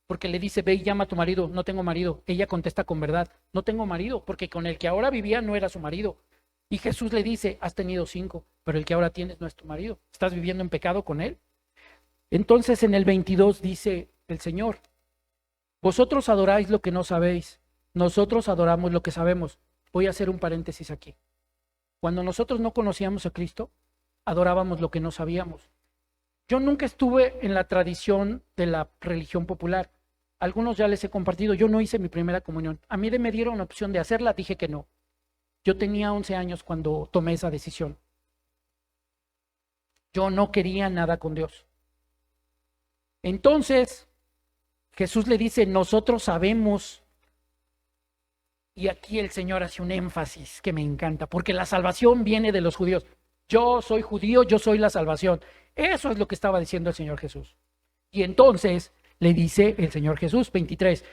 Porque le dice, ve y llama a tu marido. No tengo marido. Ella contesta con verdad, no tengo marido, porque con el que ahora vivía no era su marido. Y Jesús le dice, has tenido 5, pero el que ahora tienes no es tu marido. ¿Estás viviendo en pecado con él? Entonces en el 22 dice el Señor, vosotros adoráis lo que no sabéis, nosotros adoramos lo que sabemos. Voy a hacer un paréntesis aquí. Cuando nosotros no conocíamos a Cristo, adorábamos lo que no sabíamos. Yo nunca estuve en la tradición de la religión popular. Algunos ya les he compartido, yo no hice mi primera comunión. A mí me dieron la opción de hacerla, dije que no. Yo tenía 11 años cuando tomé esa decisión. Yo no quería nada con Dios. Entonces, Jesús le dice, nosotros sabemos Y aquí el Señor hace un énfasis que me encanta, porque la salvación viene de los judíos. Yo soy judío, yo soy la salvación. Eso es lo que estaba diciendo el Señor Jesús. Y entonces le dice el Señor Jesús, 23,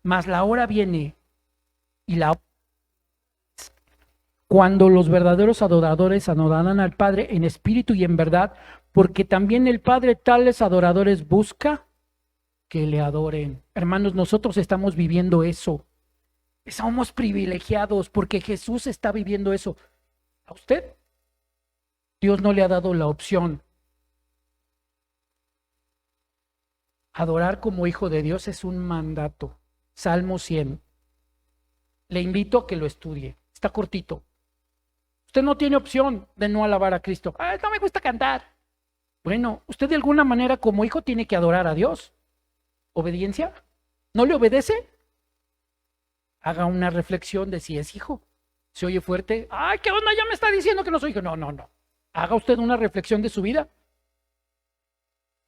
mas la hora viene y la hora cuando los verdaderos adoradores adorarán al Padre en espíritu y en verdad, porque también el Padre tales adoradores busca que le adoren. Hermanos, nosotros estamos viviendo eso. Somos privilegiados porque Jesús está viviendo eso. ¿A usted? Dios no le ha dado la opción. Adorar como hijo de Dios es un mandato. Salmo 100. Le invito a que lo estudie. Está cortito. Usted no tiene opción de no alabar a Cristo. Ay, no me gusta cantar. Bueno, usted de alguna manera como hijo tiene que adorar a Dios. ¿Obediencia? ¿No le obedece? Haga una reflexión de si es hijo. ¿Se oye fuerte? Ay, ¿qué onda? Ya me está diciendo que no soy hijo. No, no, no. Haga usted una reflexión de su vida.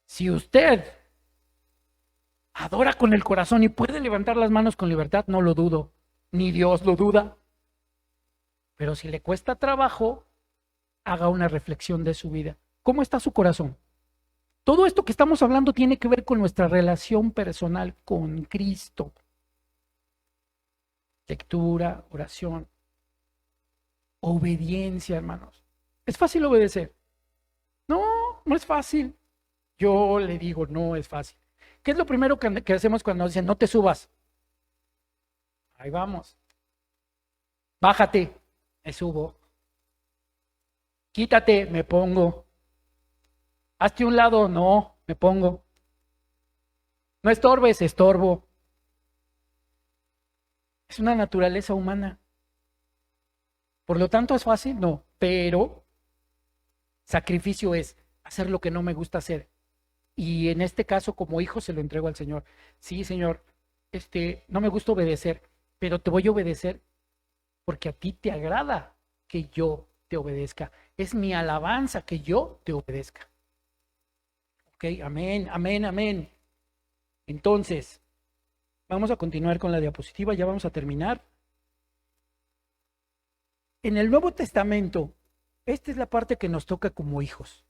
Si usted adora con el corazón y puede levantar las manos con libertad, no lo dudo. Ni Dios lo duda. Pero si le cuesta trabajo, haga una reflexión de su vida. ¿Cómo está su corazón? Todo esto que estamos hablando tiene que ver con nuestra relación personal con Cristo. Lectura, oración, obediencia, hermanos. ¿Es fácil obedecer? No, no es fácil. Yo le digo, no es fácil. ¿Qué es lo primero que hacemos cuando nos dicen, no te subas? Ahí vamos. Bájate, me subo. Quítate, me pongo. Hazte un lado, no, me pongo. No estorbes, estorbo. Es una naturaleza humana. Por lo tanto, ¿es fácil? No, pero sacrificio es hacer lo que no me gusta hacer. Y en este caso, como hijo, se lo entrego al Señor. Sí, Señor, no me gusta obedecer, pero te voy a obedecer porque a ti te agrada que yo te obedezca. Es mi alabanza que yo te obedezca. Ok, amén, amén, amén. Entonces, vamos a continuar con la diapositiva, ya vamos a terminar. En el Nuevo Testamento, esta es la parte que nos toca como hijos.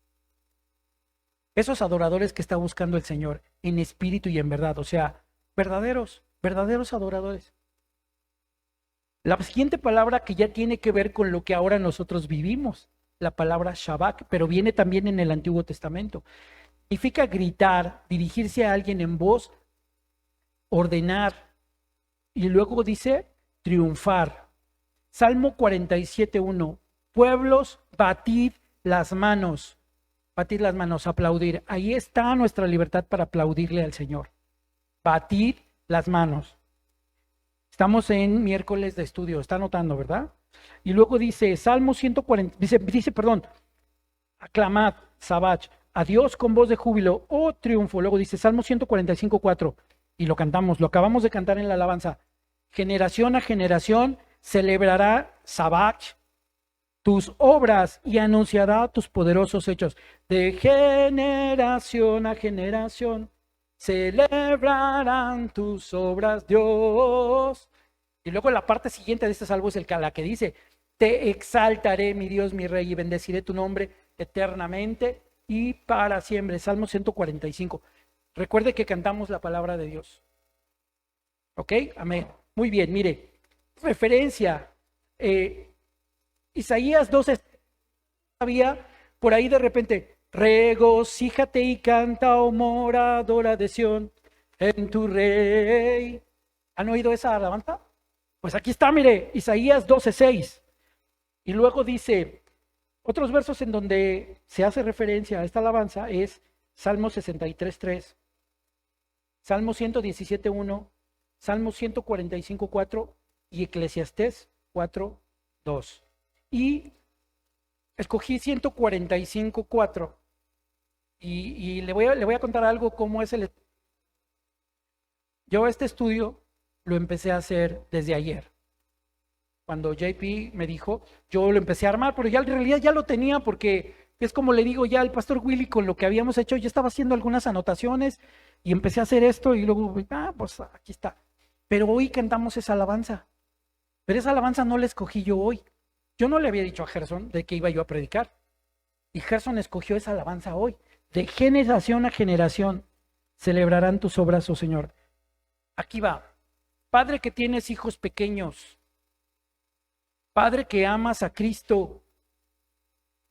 Esos adoradores que está buscando el Señor en espíritu y en verdad, o sea, verdaderos adoradores. La siguiente palabra que ya tiene que ver con lo que ahora nosotros vivimos, la palabra Shabbat, pero viene también en el Antiguo Testamento. Significa gritar, dirigirse a alguien en voz, ordenar, y luego dice triunfar. Salmo 47:1, pueblos, batid las manos, aplaudir. Ahí está nuestra libertad para aplaudirle al Señor. Batid las manos. Estamos en miércoles de estudio, está anotando, ¿verdad? Y luego dice, Salmo 140, dice, aclamad, Sabach, a Dios con voz de júbilo, oh triunfo. Luego dice, Salmo 145:4, y lo cantamos, lo acabamos de cantar en la alabanza. Generación a generación celebrará Sabach tus obras y anunciará tus poderosos hechos. De generación a generación celebrarán tus obras, Dios. Y luego la parte siguiente de este salmo es la que dice, te exaltaré, mi Dios, mi Rey, y bendeciré tu nombre eternamente y para siempre. Salmo 145. Recuerde que cantamos la palabra de Dios. ¿Ok? Amén. Muy bien, mire. Referencia. Isaías 12. Había por ahí de repente, regocíjate y canta, oh moradora de Sión, en tu Rey. ¿Han oído esa alabanza? Pues aquí está, mire, Isaías 12:6. Y luego dice, otros versos en donde se hace referencia a esta alabanza es Salmo 63:3, Salmo 117:1, Salmo 145:4 y Eclesiastés 4:2. Y escogí 145:4 y le voy a contar algo cómo es el. Yo este estudio lo empecé a hacer desde ayer. Cuando JP me dijo, yo lo empecé a armar, pero ya en realidad ya lo tenía porque es como le digo ya al pastor Willy con lo que habíamos hecho, yo estaba haciendo algunas anotaciones y empecé a hacer esto y luego, pues aquí está. Pero hoy cantamos esa alabanza. Pero esa alabanza no la escogí yo hoy. Yo no le había dicho a Gerson de que iba yo a predicar. Y Gerson escogió esa alabanza hoy. De generación a generación celebrarán tus obras, oh Señor. Aquí va. Padre que tienes hijos pequeños. Padre que amas a Cristo.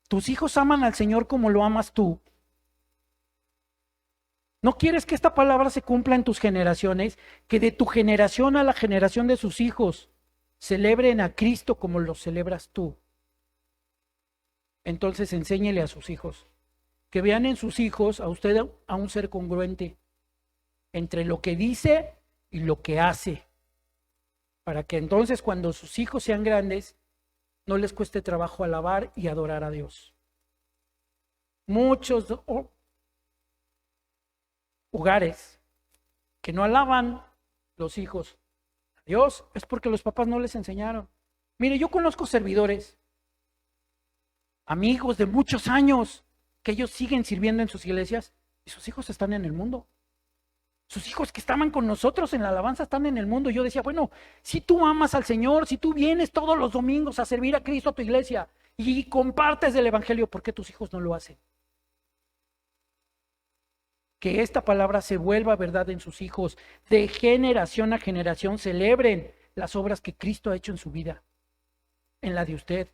Tus hijos aman al Señor como lo amas tú. ¿No quieres que esta palabra se cumpla en tus generaciones? Que de tu generación a la generación de sus hijos celebren a Cristo como lo celebras tú. Entonces enséñele a sus hijos. Que vean en sus hijos a usted a un ser congruente entre lo que dice y lo que hace. Para que entonces cuando sus hijos sean grandes, no les cueste trabajo alabar y adorar a Dios. Muchos hogares que no alaban los hijos a Dios es porque los papás no les enseñaron. Mire, yo conozco servidores, amigos de muchos años, que ellos siguen sirviendo en sus iglesias y sus hijos están en el mundo. Sus hijos que estaban con nosotros en la alabanza están en el mundo. Yo decía, bueno, si tú amas al Señor, si tú vienes todos los domingos a servir a Cristo a tu iglesia y compartes del evangelio, ¿por qué tus hijos no lo hacen? Que esta palabra se vuelva verdad en sus hijos. De generación a generación celebren las obras que Cristo ha hecho en su vida, en la de usted.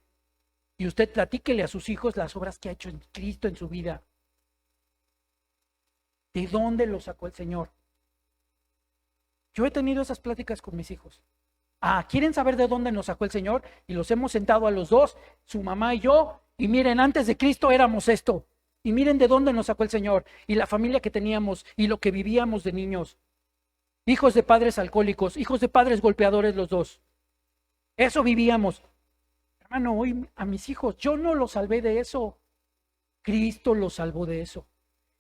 Y usted platíquele a sus hijos las obras que ha hecho en Cristo en su vida. ¿De dónde lo sacó el Señor? Yo he tenido esas pláticas con mis hijos. ¿Quieren saber de dónde nos sacó el Señor? Y los hemos sentado a los dos, su mamá y yo, y miren, antes de Cristo éramos esto. Y miren de dónde nos sacó el Señor, y la familia que teníamos, y lo que vivíamos de niños. Hijos de padres alcohólicos, hijos de padres golpeadores los dos. Eso vivíamos. Hermano, hoy a mis hijos, yo no los salvé de eso. Cristo los salvó de eso.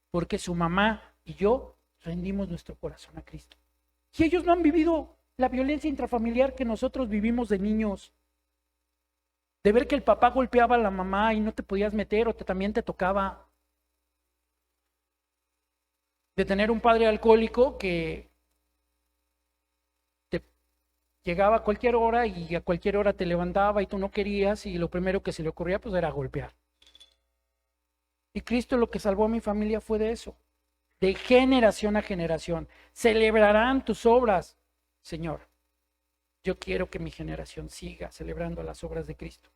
Porque su mamá y yo rendimos nuestro corazón a Cristo. Y ellos no han vivido la violencia intrafamiliar que nosotros vivimos de niños. De ver que el papá golpeaba a la mamá y no te podías meter o también te tocaba. De tener un padre alcohólico que te llegaba a cualquier hora y a cualquier hora te levantaba y tú no querías y lo primero que se le ocurría pues era golpear. Y Cristo lo que salvó a mi familia fue de eso. De generación a generación. Celebrarán tus obras, Señor. Yo quiero que mi generación siga celebrando las obras de Cristo.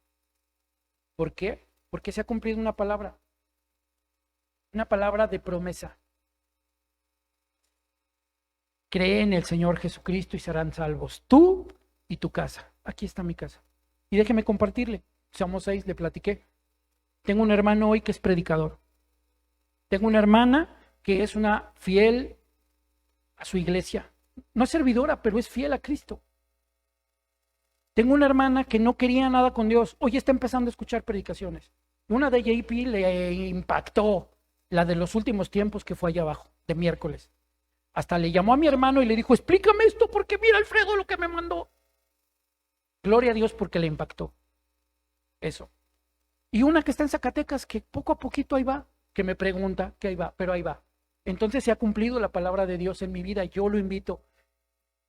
¿Por qué? Porque se ha cumplido una palabra de promesa. Cree en el Señor Jesucristo y serán salvos tú y tu casa. Aquí está mi casa. Y déjeme compartirle. Somos 6, le platiqué. Tengo un hermano hoy que es predicador. Tengo una hermana que es una fiel a su iglesia. No es servidora, pero es fiel a Cristo. Tengo una hermana que no quería nada con Dios. Hoy está empezando a escuchar predicaciones. Una de JP le impactó, la de los últimos tiempos que fue allá abajo, de miércoles. Hasta le llamó a mi hermano y le dijo, explícame esto porque mira Alfredo lo que me mandó. Gloria a Dios porque le impactó. Eso. Y una que está en Zacatecas, que poco a poquito ahí va, que me pregunta que ahí va, pero ahí va. Entonces se ha cumplido la palabra de Dios en mi vida. Yo lo invito.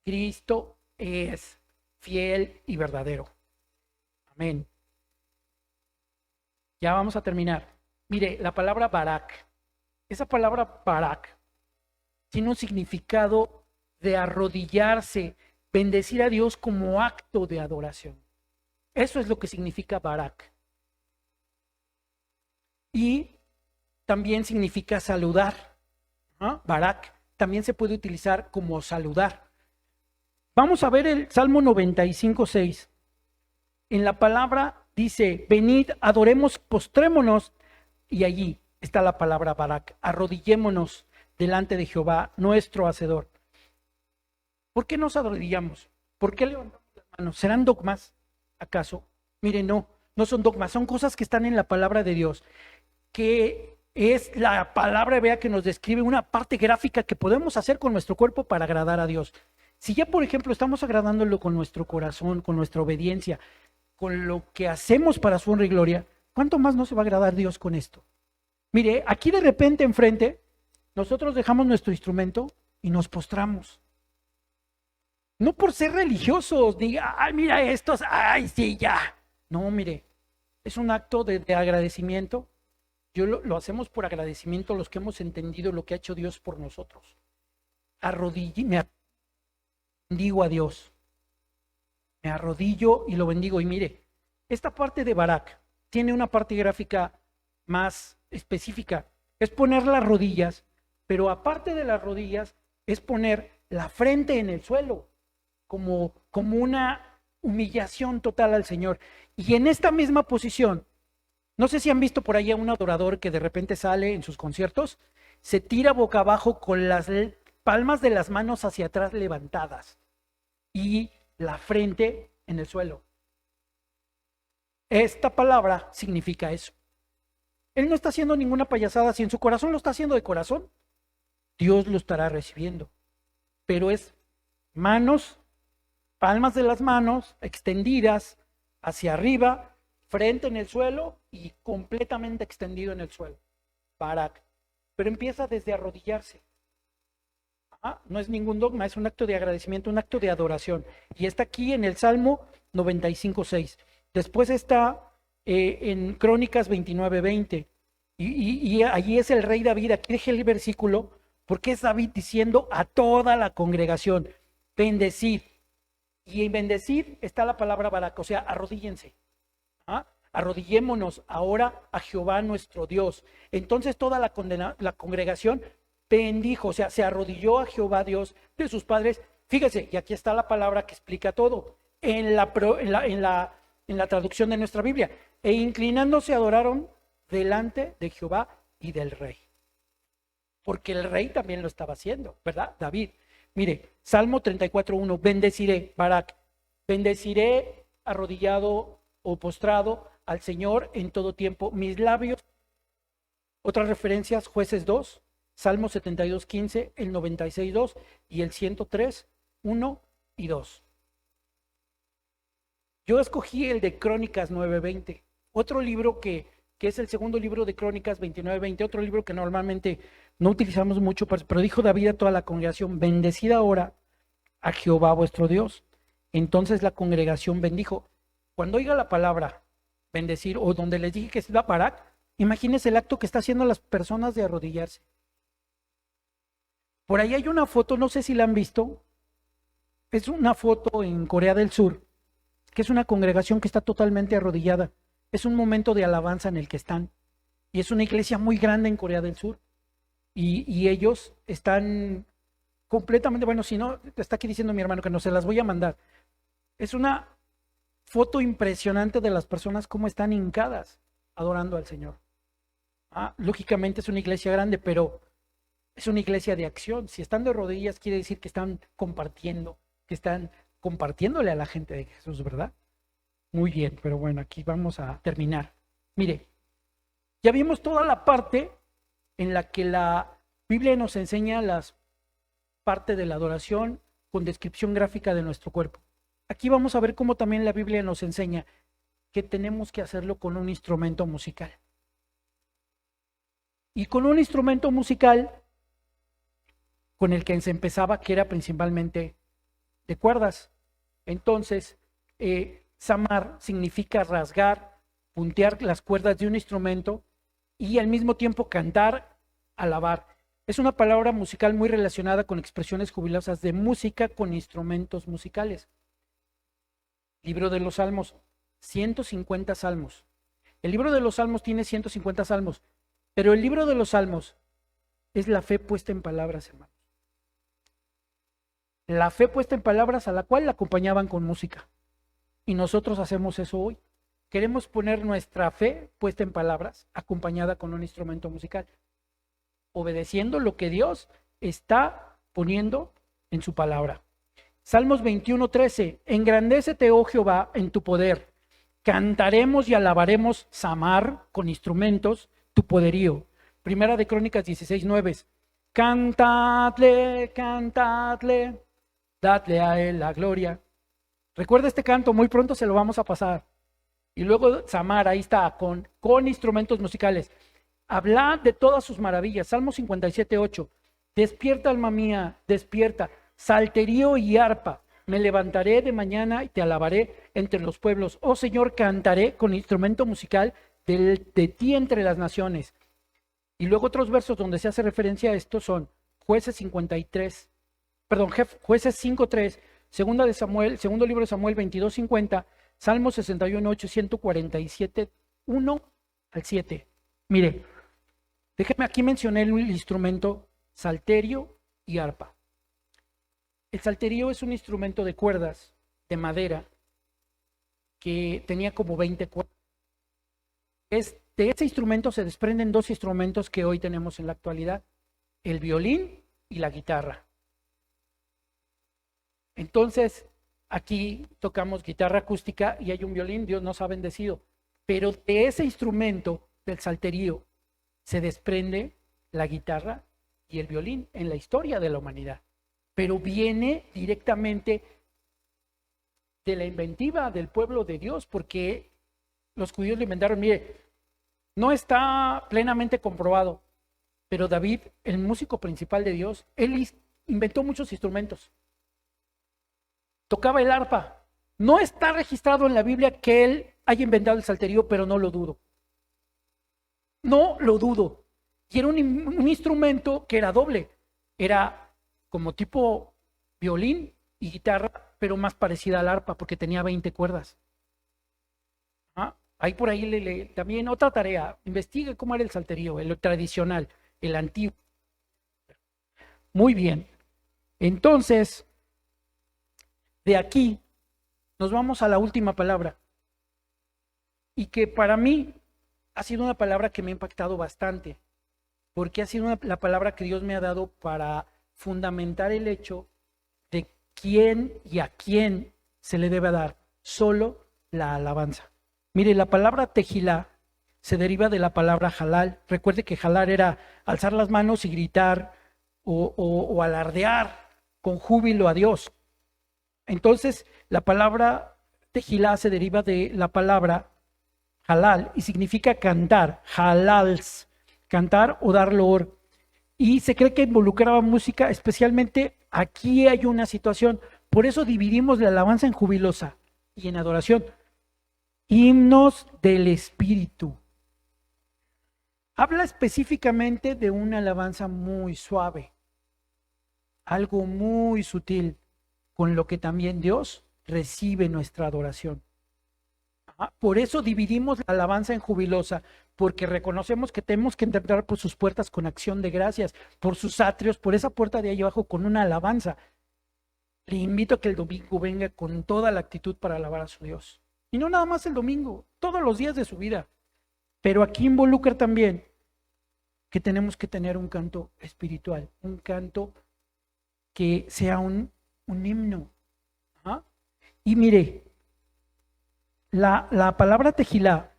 Cristo es fiel y verdadero. Amén. Ya vamos a terminar. Mire, la palabra Barak. Esa palabra Barak tiene un significado de arrodillarse, bendecir a Dios como acto de adoración. Eso es lo que significa Barak. Y también significa saludar. Barak también se puede utilizar como saludar. Vamos a ver el Salmo 95:6. En la palabra dice, venid, adoremos, postrémonos, y allí está la palabra Barak, arrodillémonos delante de Jehová, nuestro Hacedor. ¿Por qué nos arrodillamos? ¿Por qué levantamos las manos? ¿Serán dogmas, acaso? Mire, no son dogmas, son cosas que están en la palabra de Dios, que es la palabra hebrea que nos describe una parte gráfica que podemos hacer con nuestro cuerpo para agradar a Dios. Si ya, por ejemplo, estamos agradándolo con nuestro corazón, con nuestra obediencia, con lo que hacemos para su honra y gloria, ¿cuánto más no se va a agradar Dios con esto? Mire, aquí de repente enfrente, nosotros dejamos nuestro instrumento y nos postramos. No por ser religiosos, diga, ay, mira estos, ay, sí, ya. No, mire, es un acto de agradecimiento. Lo hacemos por agradecimiento a los que hemos entendido lo que ha hecho Dios por nosotros. Me bendigo a Dios. Me arrodillo y lo bendigo. Y mire, esta parte de Barak tiene una parte gráfica más específica. Es poner las rodillas, pero aparte de las rodillas, es poner la frente en el suelo, como una humillación total al Señor. Y en esta misma posición, no sé si han visto por ahí a un adorador que de repente sale en sus conciertos, se tira boca abajo con las palmas de las manos hacia atrás levantadas y la frente en el suelo. Esta palabra significa eso. Él no está haciendo ninguna payasada. Si en su corazón lo está haciendo de corazón, Dios lo estará recibiendo. Pero es manos, palmas de las manos extendidas hacia arriba, frente en el suelo y completamente extendido en el suelo. Barak. Pero empieza desde arrodillarse. No es ningún dogma, es un acto de agradecimiento, un acto de adoración. Y está aquí en el Salmo 95:6. Después está en Crónicas 29:20. Y allí es el rey David. Aquí dejé el versículo porque es David diciendo a toda la congregación, bendecid. Y en bendecid está la palabra Barak, o sea, arrodíllense. Arrodillémonos ahora a Jehová nuestro Dios. Entonces toda la congregación bendijo, o sea, se arrodilló a Jehová Dios de sus padres. Fíjese, y aquí está la palabra que explica todo, en la traducción de nuestra Biblia. E inclinándose adoraron delante de Jehová y del rey. Porque el rey también lo estaba haciendo, ¿verdad? David. Mire, Salmo 34:1, bendeciré, Barak, bendeciré arrodillado o postrado al Señor en todo tiempo. Mis labios. Otras referencias, Jueces 2, Salmo 72:15, el 96:2 y el 103:1 y 2. Yo escogí el de Crónicas 9:20, otro libro que es el segundo libro de Crónicas 29:20, otro libro que normalmente no utilizamos mucho, pero dijo David a toda la congregación, bendecid ahora a Jehová vuestro Dios. Entonces la congregación bendijo. Cuando oiga la palabra bendecir, o donde les dije que es la Barak, imagínense el acto que está haciendo las personas de arrodillarse. Por ahí hay una foto, no sé si la han visto, es una foto en Corea del Sur, que es una congregación que está totalmente arrodillada. Es un momento de alabanza en el que están. Y es una iglesia muy grande en Corea del Sur. Y ellos están completamente, bueno, si no, está aquí diciendo mi hermano que no se las voy a mandar. Es una foto impresionante de las personas cómo están hincadas adorando al Señor. Lógicamente es una iglesia grande, pero es una iglesia de acción. Si están de rodillas, quiere decir que están compartiendo, que están compartiéndole a la gente de Jesús, ¿verdad? Muy bien, pero bueno, aquí vamos a terminar. Mire, ya vimos toda la parte en la que la Biblia nos enseña las partes de la adoración con descripción gráfica de nuestro cuerpo. Aquí vamos a ver cómo también la Biblia nos enseña que tenemos que hacerlo con un instrumento musical. Y con un instrumento musical con el que se empezaba, que era principalmente de cuerdas. Entonces, samar significa rasgar, puntear las cuerdas de un instrumento y al mismo tiempo cantar, alabar. Es una palabra musical muy relacionada con expresiones jubilosas de música con instrumentos musicales. Libro de los Salmos, 150 salmos. El libro de los Salmos tiene 150 salmos, pero el libro de los Salmos es la fe puesta en palabras, hermanos. La fe puesta en palabras a la cual la acompañaban con música. Y nosotros hacemos eso hoy. Queremos poner nuestra fe puesta en palabras, acompañada con un instrumento musical, obedeciendo lo que Dios está poniendo en su palabra. Salmos 21:13, engrandécete, oh Jehová, en tu poder. Cantaremos y alabaremos, samar, con instrumentos, tu poderío. Primera de Crónicas 16:9, cantadle, cantadle, dadle a él la gloria. Recuerda este canto, muy pronto se lo vamos a pasar. Y luego samar, ahí está, con instrumentos musicales. Hablad de todas sus maravillas. Salmo 57:8. Despierta, alma mía, despierta. Salterio y arpa. Me levantaré de mañana y te alabaré entre los pueblos. Oh Señor, cantaré con instrumento musical de ti entre las naciones. Y luego otros versos donde se hace referencia a esto son Jueces 53, perdón, Jueces 5:3, segunda de Samuel, segundo libro de Samuel 22:50, Salmo 61:8, 147, 1 al 7. Mire, déjeme aquí mencionar el instrumento salterio y arpa. El salterio es un instrumento de cuerdas, de madera, que tenía como 20 cuerdas. De ese instrumento se desprenden dos instrumentos que hoy tenemos en la actualidad, el violín y la guitarra. Entonces, aquí tocamos guitarra acústica y hay un violín, Dios nos ha bendecido, pero de ese instrumento, del salterio, se desprende la guitarra y el violín en la historia de la humanidad, pero viene directamente de la inventiva del pueblo de Dios, porque los judíos lo inventaron. Mire, no está plenamente comprobado, pero David, el músico principal de Dios, él inventó muchos instrumentos. Tocaba el arpa. No está registrado en la Biblia que él haya inventado el salterio, pero no lo dudo. No lo dudo. Y era un instrumento que era doble. Era como tipo violín y guitarra, pero más parecida al arpa porque tenía 20 cuerdas. Ahí por ahí también otra tarea, investigue cómo era el salterio, el tradicional, el antiguo. Muy bien. Entonces, de aquí nos vamos a la última palabra. Y que para mí ha sido una palabra que me ha impactado bastante, porque ha sido la palabra que Dios me ha dado para fundamentar el hecho de quién y a quién se le debe dar solo la alabanza. Mire, la palabra tejilá se deriva de la palabra jalal. Recuerde que jalar era alzar las manos y gritar o alardear con júbilo a Dios. Entonces, la palabra tejilá se deriva de la palabra halal y significa cantar, halals, cantar o dar loor. Y se cree que involucraba música, especialmente aquí hay una situación. Por eso dividimos la alabanza en jubilosa y en adoración. Himnos del Espíritu. Habla específicamente de una alabanza muy suave, algo muy sutil, con lo que también Dios recibe nuestra adoración. Por eso dividimos la alabanza en jubilosa, porque reconocemos que tenemos que entrar por sus puertas con acción de gracias, por sus atrios, por esa puerta de ahí abajo con una alabanza. Le invito a que el domingo venga con toda la actitud para alabar a su Dios. Y no nada más el domingo, todos los días de su vida. Pero aquí involucra también que tenemos que tener un canto espiritual, un canto que sea un himno. Y mire, la palabra tejilá,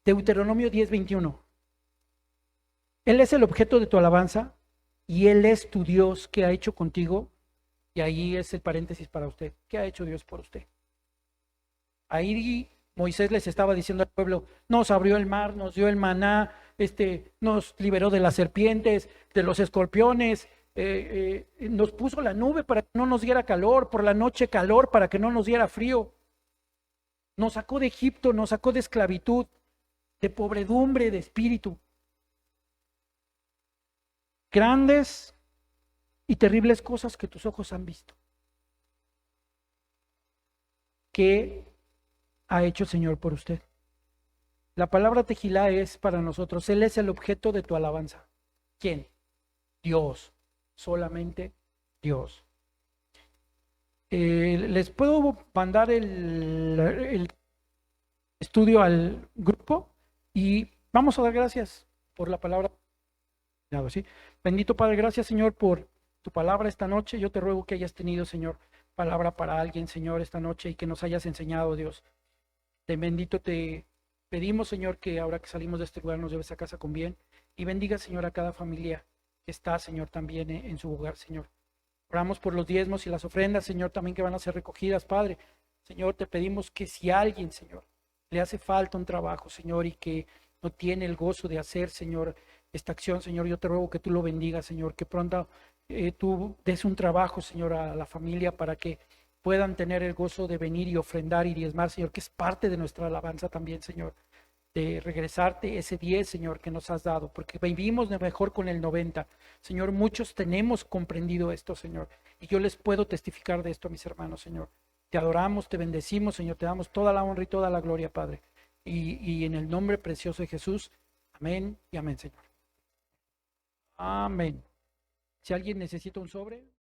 Deuteronomio 10:21. Él es el objeto de tu alabanza y Él es tu Dios que ha hecho contigo. Y ahí es el paréntesis para usted. ¿Qué ha hecho Dios por usted? Ahí Moisés les estaba diciendo al pueblo, nos abrió el mar, nos dio el maná, nos liberó de las serpientes, de los escorpiones, nos puso la nube para que no nos diera calor, por la noche calor para que no nos diera frío. Nos sacó de Egipto, nos sacó de esclavitud, de pobredumbre, de espíritu. Grandes y terribles cosas que tus ojos han visto. ¿Qué ha hecho el Señor por usted? La palabra tejilá es para nosotros, Él es el objeto de tu alabanza. ¿Quién? Dios, solamente Dios. Les puedo mandar el estudio al grupo y vamos a dar gracias por la palabra. ¿Sí? Bendito Padre, gracias Señor por tu palabra esta noche. Yo te ruego que hayas tenido, Señor, palabra para alguien, Señor, esta noche y que nos hayas enseñado, Dios. Te bendito te pedimos, Señor, que ahora que salimos de este lugar nos lleves a casa con bien y bendiga, Señor, a cada familia que está, Señor, también en su hogar, Señor. Oramos por los diezmos y las ofrendas, Señor, también que van a ser recogidas, Padre. Señor, te pedimos que si a alguien, Señor, le hace falta un trabajo, Señor, y que no tiene el gozo de hacer, Señor, esta acción, Señor, yo te ruego que tú lo bendigas, Señor, que pronto tú des un trabajo, Señor, a la familia para que puedan tener el gozo de venir y ofrendar y diezmar, Señor, que es parte de nuestra alabanza también, Señor, de regresarte ese 10, Señor, que nos has dado, porque vivimos de mejor con el 90. Señor, muchos tenemos comprendido esto, Señor, y yo les puedo testificar de esto a mis hermanos, Señor. Te adoramos, te bendecimos, Señor, te damos toda la honra y toda la gloria, Padre. Y en el nombre precioso de Jesús, amén y amén, Señor. Amén. Si alguien necesita un sobre.